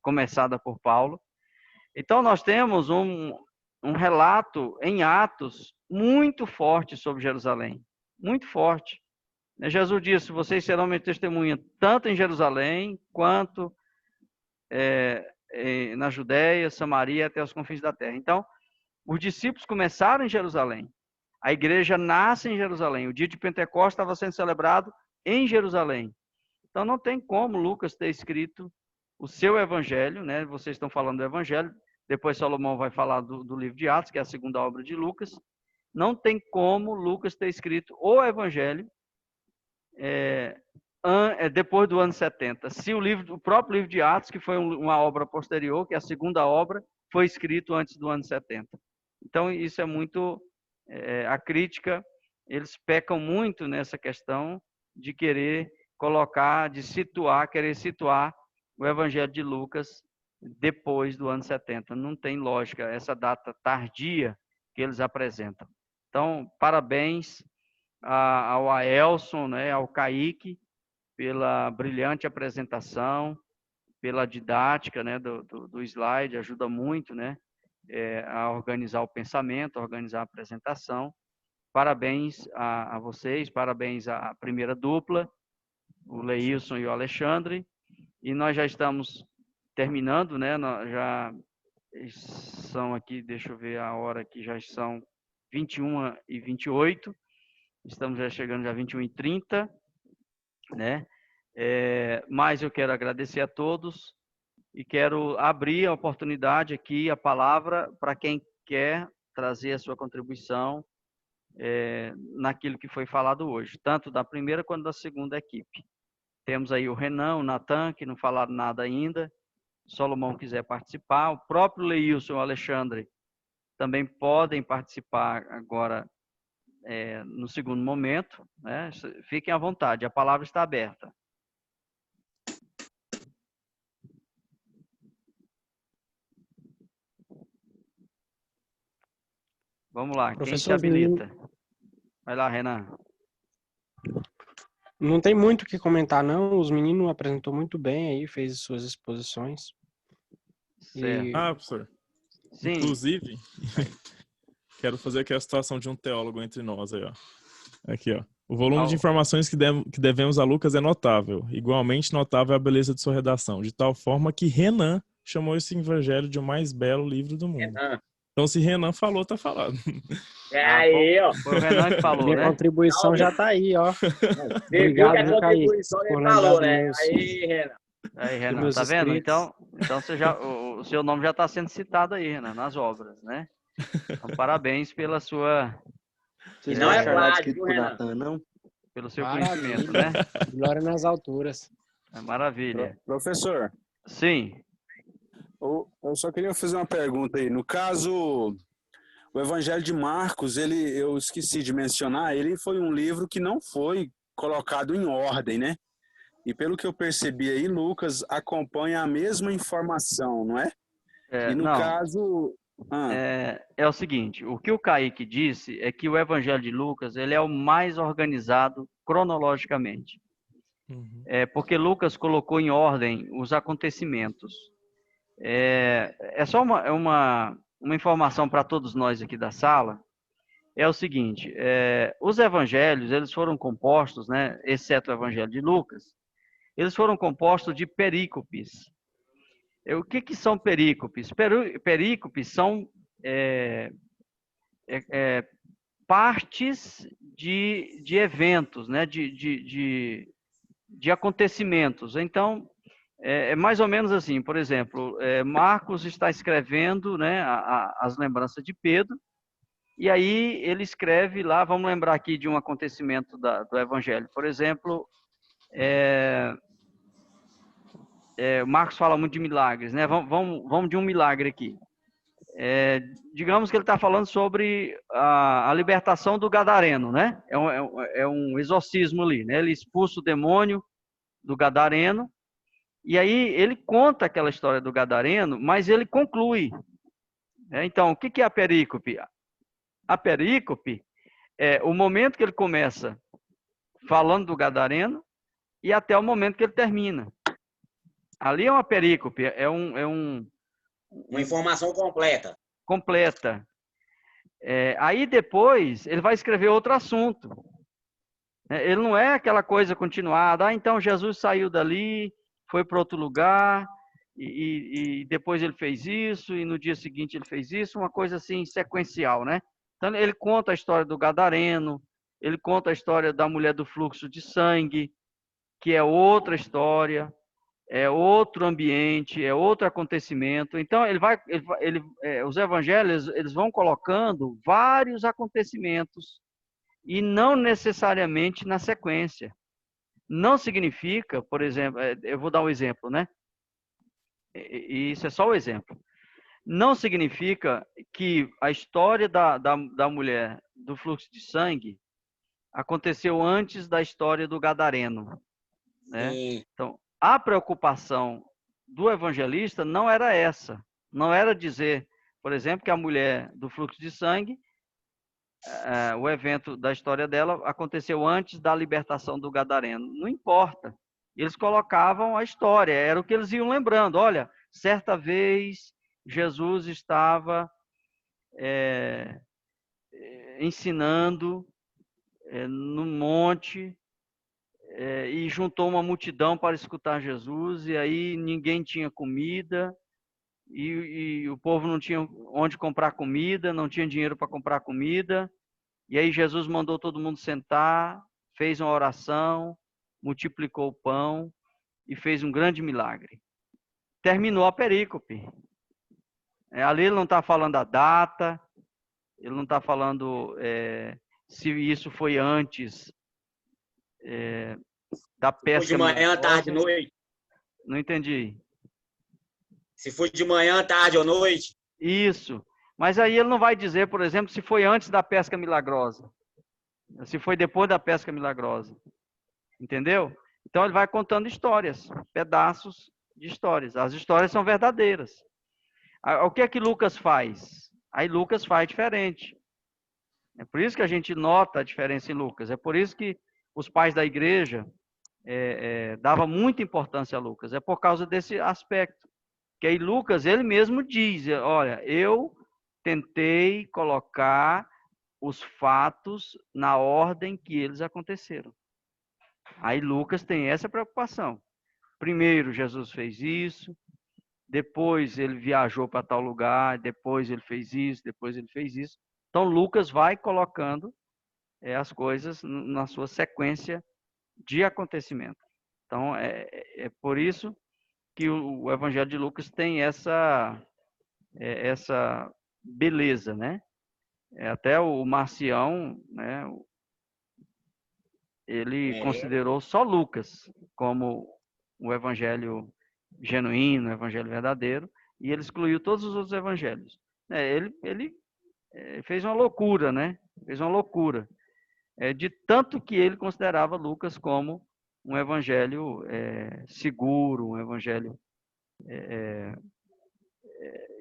começada por Paulo. Então, nós temos um relato em Atos muito forte sobre Jerusalém, muito forte. Jesus disse: vocês serão minha testemunha tanto em Jerusalém quanto na Judéia, Samaria, até os confins da terra. Então, os discípulos começaram em Jerusalém. A igreja nasce em Jerusalém. O dia de Pentecostes estava sendo celebrado em Jerusalém. Então, não tem como Lucas ter escrito o seu evangelho, né? Vocês estão falando do evangelho, depois Salomão vai falar do livro de Atos, que é a segunda obra de Lucas. Não tem como Lucas ter escrito o evangelho depois do ano 70. Se o próprio livro de Atos, que foi uma obra posterior, que é a segunda obra, foi escrito antes do ano 70. Então, isso é muito... a crítica, eles pecam muito nessa questão de querer querer situar o Evangelho de Lucas depois do ano 70. Não tem lógica essa data tardia que eles apresentam. Então, parabéns ao Aelson, né, ao Kaique, pela brilhante apresentação, pela didática, né, do slide, ajuda muito, né, a organizar o pensamento, a organizar a apresentação. Parabéns a vocês, parabéns à primeira dupla, o Leilson e o Alexandre. E nós já estamos terminando, né? Já são aqui, deixa eu ver a hora aqui, já são 21h28. Estamos já chegando já 21h30, né? Mas eu quero agradecer a todos e quero abrir a oportunidade aqui, a palavra, para quem quer trazer a sua contribuição naquilo que foi falado hoje, tanto da primeira quanto da segunda equipe. Temos aí o Renan, o Natan, que não falaram nada ainda. Salomão quiser participar. O próprio Leilson e o Alexandre também podem participar agora no segundo momento, né? Fiquem à vontade, a palavra está aberta. Vamos lá, quem se habilita? Vai lá, Renan. Não tem muito o que comentar, não. Os meninos apresentou muito bem aí, fez suas exposições. Certo. Professor. Sim. Inclusive, quero fazer aqui a situação de um teólogo entre nós aí, ó. Aqui, ó. O volume de informações que devemos a Lucas é notável. Igualmente notável é a beleza de sua redação, de tal forma que Renan chamou esse evangelho de o mais belo livro do mundo. Então, se Renan falou, tá falado. Aí, ó. Foi o Renan que falou, Minha né? contribuição já tá aí, ó. Você viu que a contribuição Kaique, ele falou, né? Aí, Renan. Aí, Renan, tá vendo? Então o seu nome já está sendo citado aí, Renan, nas obras, né? Então, parabéns pela sua... E não é plágio, viu, Renan? Não? Pelo seu conhecimento, né? Glória nas alturas. Maravilha. Professor. Sim. Eu só queria fazer uma pergunta aí. No caso, O Evangelho de Marcos, eu esqueci de mencionar, ele foi um livro que não foi colocado em ordem, né? E pelo que eu percebi aí, Lucas acompanha a mesma informação, não é? E no Não, caso... é o seguinte, o que o Kaique disse é que o Evangelho de Lucas, ele é o mais organizado cronologicamente. Uhum. Porque Lucas colocou em ordem os acontecimentos. É só uma informação para todos nós aqui da sala, é o seguinte, os evangelhos, eles foram compostos, né, exceto o Evangelho de Lucas, eles foram compostos de perícopes. O que são perícopes? Perícopes são partes de eventos, né, de acontecimentos. Então, é mais ou menos assim, por exemplo, Marcos está escrevendo, né, as lembranças de Pedro, e aí ele escreve lá, vamos lembrar aqui de um acontecimento do Evangelho. Por exemplo, Marcos fala muito de milagres, né? Vamos de um milagre aqui. Digamos que ele está falando sobre a libertação do Gadareno, né? É um exorcismo ali, né? Ele expulsa o demônio do Gadareno, e aí ele conta aquela história do Gadareno, mas ele conclui. Então, o que é a perícope? A perícope é o momento que ele começa falando do Gadareno e até o momento que ele termina. Ali é uma perícope, Uma informação completa. Completa. Aí depois ele vai escrever outro assunto. Ele não é aquela coisa continuada. Então Jesus saiu dali, foi para outro lugar, e depois ele fez isso, e no dia seguinte ele fez isso, uma coisa assim sequencial, né? Então ele conta a história do Gadareno, ele conta a história da mulher do fluxo de sangue, que é outra história, é outro ambiente, é outro acontecimento. Então os evangelhos eles vão colocando vários acontecimentos e não necessariamente na sequência. Não significa, por exemplo, eu vou dar um exemplo, né? E isso é só o exemplo. Não significa que a história da mulher do fluxo de sangue aconteceu antes da história do Gadareno, né? Então, a preocupação do evangelista não era essa. Não era dizer, por exemplo, que a mulher do fluxo de sangue, o evento da história dela aconteceu antes da libertação do Gadareno. Não importa. Eles colocavam a história, era o que eles iam lembrando. Olha, certa vez Jesus estava ensinando no monte e juntou uma multidão para escutar Jesus, e aí ninguém tinha comida, e o povo não tinha onde comprar comida, não tinha dinheiro para comprar comida, e aí Jesus mandou todo mundo sentar, fez uma oração, multiplicou o pão e fez um grande milagre. Terminou a perícope. Ali ele não está falando a data, ele não está falando se isso foi antes da pesca. Se foi de manhã, tarde, noite. Não entendi. Se foi de manhã, tarde ou noite. Isso. Mas aí ele não vai dizer, por exemplo, se foi antes da pesca milagrosa. Se foi depois da pesca milagrosa. Entendeu? Então ele vai contando histórias, pedaços de histórias. As histórias são verdadeiras. O que é que Lucas faz? Aí Lucas faz diferente. É por isso que a gente nota a diferença em Lucas. É por isso que os pais da igreja davam muita importância a Lucas. É por causa desse aspecto. Que aí Lucas, ele mesmo diz, olha, eu tentei colocar os fatos na ordem que eles aconteceram. Aí Lucas tem essa preocupação. Primeiro Jesus fez isso, depois ele viajou para tal lugar, depois ele fez isso, depois ele fez isso. Então Lucas vai colocando as coisas na sua sequência de acontecimento. Então é por isso que o Evangelho de Lucas tem essa beleza, né? Até o Marcião, né? Ele considerou só Lucas como o Evangelho genuíno, o Evangelho verdadeiro, e ele excluiu todos os outros Evangelhos. Ele fez uma loucura, né? Fez uma loucura. De tanto que ele considerava Lucas como um evangelho seguro, um evangelho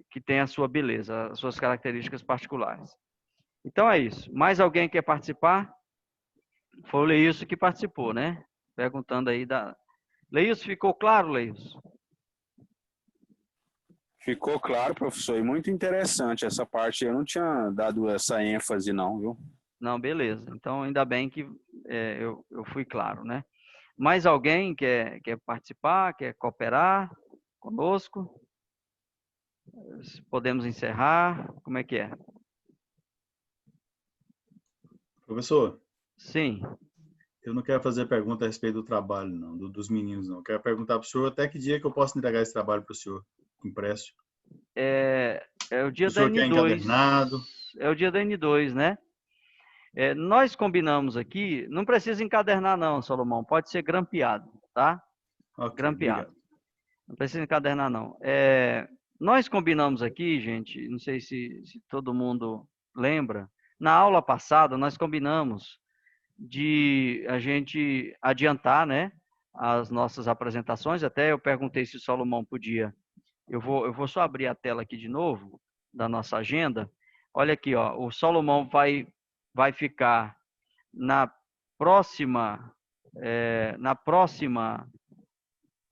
que tem a sua beleza, as suas características particulares. Então é isso. Mais alguém quer participar? Foi o Leilson que participou, né? Perguntando aí da... Leilson, ficou claro, Leilson? Ficou claro, professor, e muito interessante essa parte. Eu não tinha dado essa ênfase, não, viu? Não, beleza. Então, ainda bem que eu fui claro, né? Mais alguém quer participar, quer cooperar conosco? Podemos encerrar? Como é que é? Professor, Sim. eu não quero fazer pergunta a respeito do trabalho, não, dos meninos, não. Eu quero perguntar para o senhor até que dia que eu posso entregar esse trabalho para o senhor, impresso. É o dia O senhor da quer N2. encadernado? É o dia da N2, né? Nós combinamos aqui, não precisa encadernar não, Salomão, pode ser grampeado, tá? Ok, Grampeado. obrigado. Não precisa encadernar não. Nós combinamos aqui, gente, não sei se todo mundo lembra, na aula passada nós combinamos de a gente adiantar, né, as nossas apresentações, até eu perguntei se o Salomão podia. Eu vou só abrir a tela aqui de novo, da nossa agenda. Olha aqui, ó, o Salomão vai ficar na próxima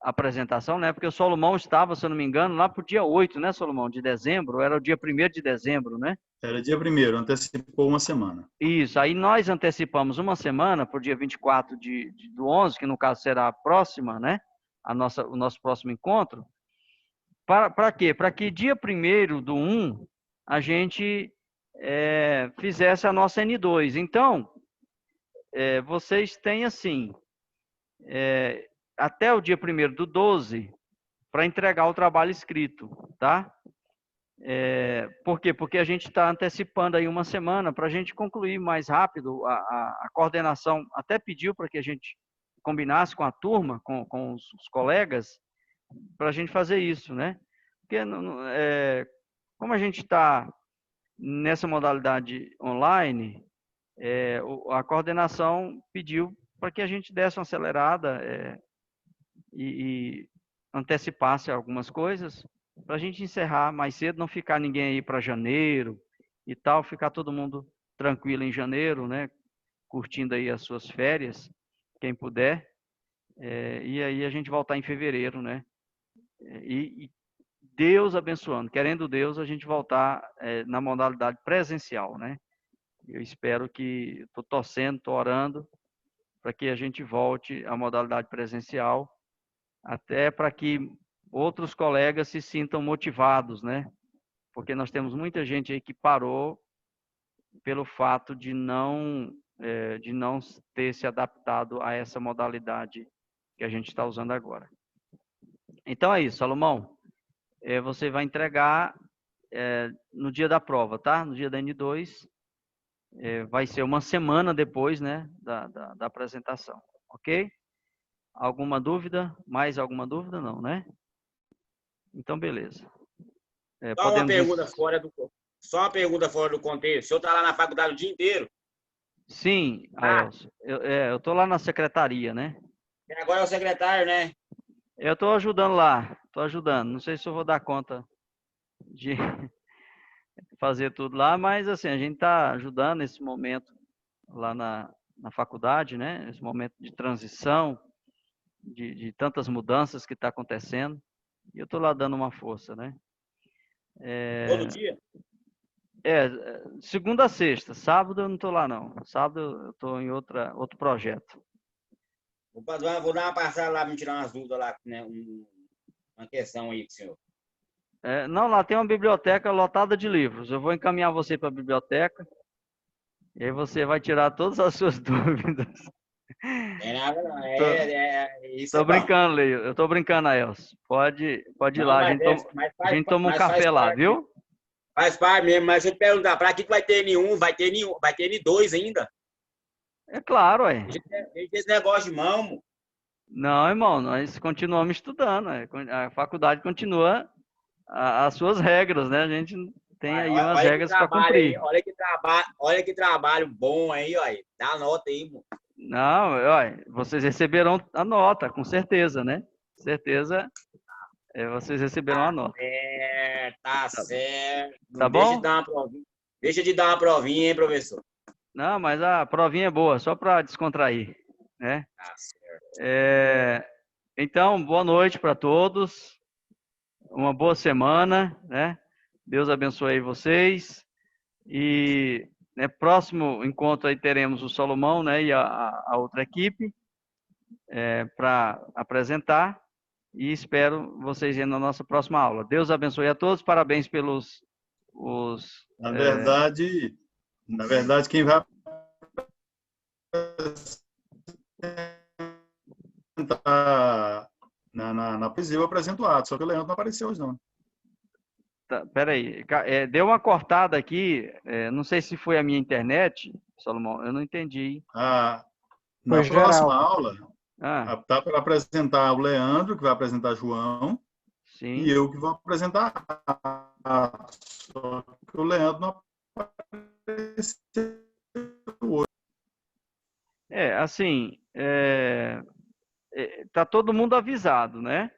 apresentação, né? Porque o Salomão estava, se eu não me engano, lá para o dia 8, né, Salomão, de dezembro, era o dia 1º de dezembro, né? Era dia 1º, antecipou uma semana. Isso, aí nós antecipamos uma semana para o dia 24 do 11, que no caso será a próxima, né? O nosso próximo encontro. Para quê? Para que dia 1º do 1 a gente fizesse a nossa N2. Então, vocês têm assim, até o dia 1º do 12 para entregar o trabalho escrito, tá? Por quê? Porque a gente está antecipando aí uma semana para a gente concluir mais rápido. A coordenação até pediu para que a gente combinasse com a turma, com os colegas, para a gente fazer isso, né? Porque como a gente está nessa modalidade online, a coordenação pediu para que a gente desse uma acelerada e antecipasse algumas coisas para a gente encerrar mais cedo, não ficar ninguém aí para janeiro e tal, ficar todo mundo tranquilo em janeiro, né? Curtindo aí as suas férias, quem puder, e aí a gente voltar em fevereiro, né? E Deus abençoando, querendo Deus, a gente voltar na modalidade presencial, né? Eu espero que, estou torcendo, estou orando para que a gente volte à modalidade presencial, até para que outros colegas se sintam motivados, né? Porque nós temos muita gente aí que parou pelo fato de não ter se adaptado a essa modalidade que a gente está usando agora. Então é isso, Salomão. Você vai entregar no dia da prova, tá? No dia da N2. Vai ser uma semana depois, né, da apresentação, ok? Alguma dúvida? Mais alguma dúvida? Não, né? Então, beleza. Só uma pergunta fora do contexto. O senhor está lá na faculdade o dia inteiro? Sim, Aelson. Eu estou lá na secretaria, né? Agora é o secretário, né? Eu estou ajudando lá. Estou ajudando. Não sei se eu vou dar conta de fazer tudo lá, mas assim, a gente está ajudando nesse momento lá na faculdade, né? Esse momento de transição, de tantas mudanças que está acontecendo. E eu estou lá dando uma força, né? Todo dia? Segunda a sexta. Sábado eu não estou lá, não. Sábado eu estou em outro projeto. Vou dar uma passada lá, me tirar umas dúvidas lá, né? Uma questão aí, senhor. Não, lá tem uma biblioteca lotada de livros. Eu vou encaminhar você para a biblioteca e aí você vai tirar todas as suas dúvidas. É nada, não. Isso Tô é brincando, Leio. Eu tô brincando, Aelson. Pode ir não, lá. A gente toma um café lá, viu? Faz parte mesmo, mas eu te perguntar, para que vai ter N1? Vai ter N2 ainda? É claro, ué. Esse negócio de mão. Não, irmão, nós continuamos estudando. A faculdade continua as suas regras, né? A gente tem aí Olha umas que regras para trabalho, cumprir. hein? Olha que trabalho bom aí, olha. Dá nota aí, pô. Não, olha, vocês receberão a nota, com certeza, né? Certeza, vocês receberão a nota. Tá certo. Tá Não deixa bom? de dar uma provinha. Deixa de dar uma provinha, hein, professor? Não, mas a provinha é boa, só para descontrair, né? Tá certo. Então, boa noite para todos. Uma boa semana, né? Deus abençoe aí vocês. E né, próximo encontro aí teremos o Salomão, né? E a outra equipe para apresentar. E espero vocês na nossa próxima aula. Deus abençoe a todos. Parabéns pelos Na verdade, quem vai apresentar na poesia, eu apresento o ato, só que o Leandro não apareceu hoje, não. Tá, peraí, deu uma cortada aqui, não sei se foi a minha internet, Salomão, eu não entendi. Na Foi próxima geral. aula, Ah, tá para apresentar o Leandro, que vai apresentar João, sim. e eu que vou apresentar ato. Só que o Leandro não apareceu hoje. Assim, tá todo mundo avisado, né?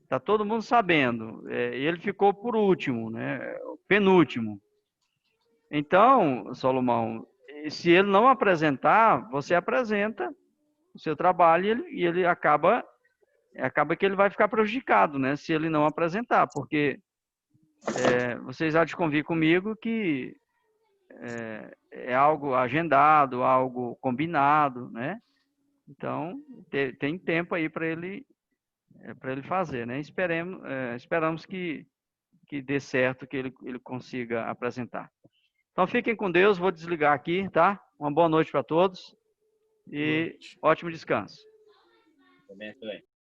Tá todo mundo sabendo. Ele ficou por último, né? Penúltimo. Então, Salomão, se ele não apresentar, você apresenta o seu trabalho e ele acaba que ele vai ficar prejudicado, né? Se ele não apresentar, porque vocês há de convir comigo que é algo agendado, algo combinado, né? Então, tem tempo aí para ele fazer, né? Esperamos que dê certo, que ele consiga apresentar. Então, fiquem com Deus, vou desligar aqui, tá? Uma boa noite para todos e ótimo descanso. Abençoe.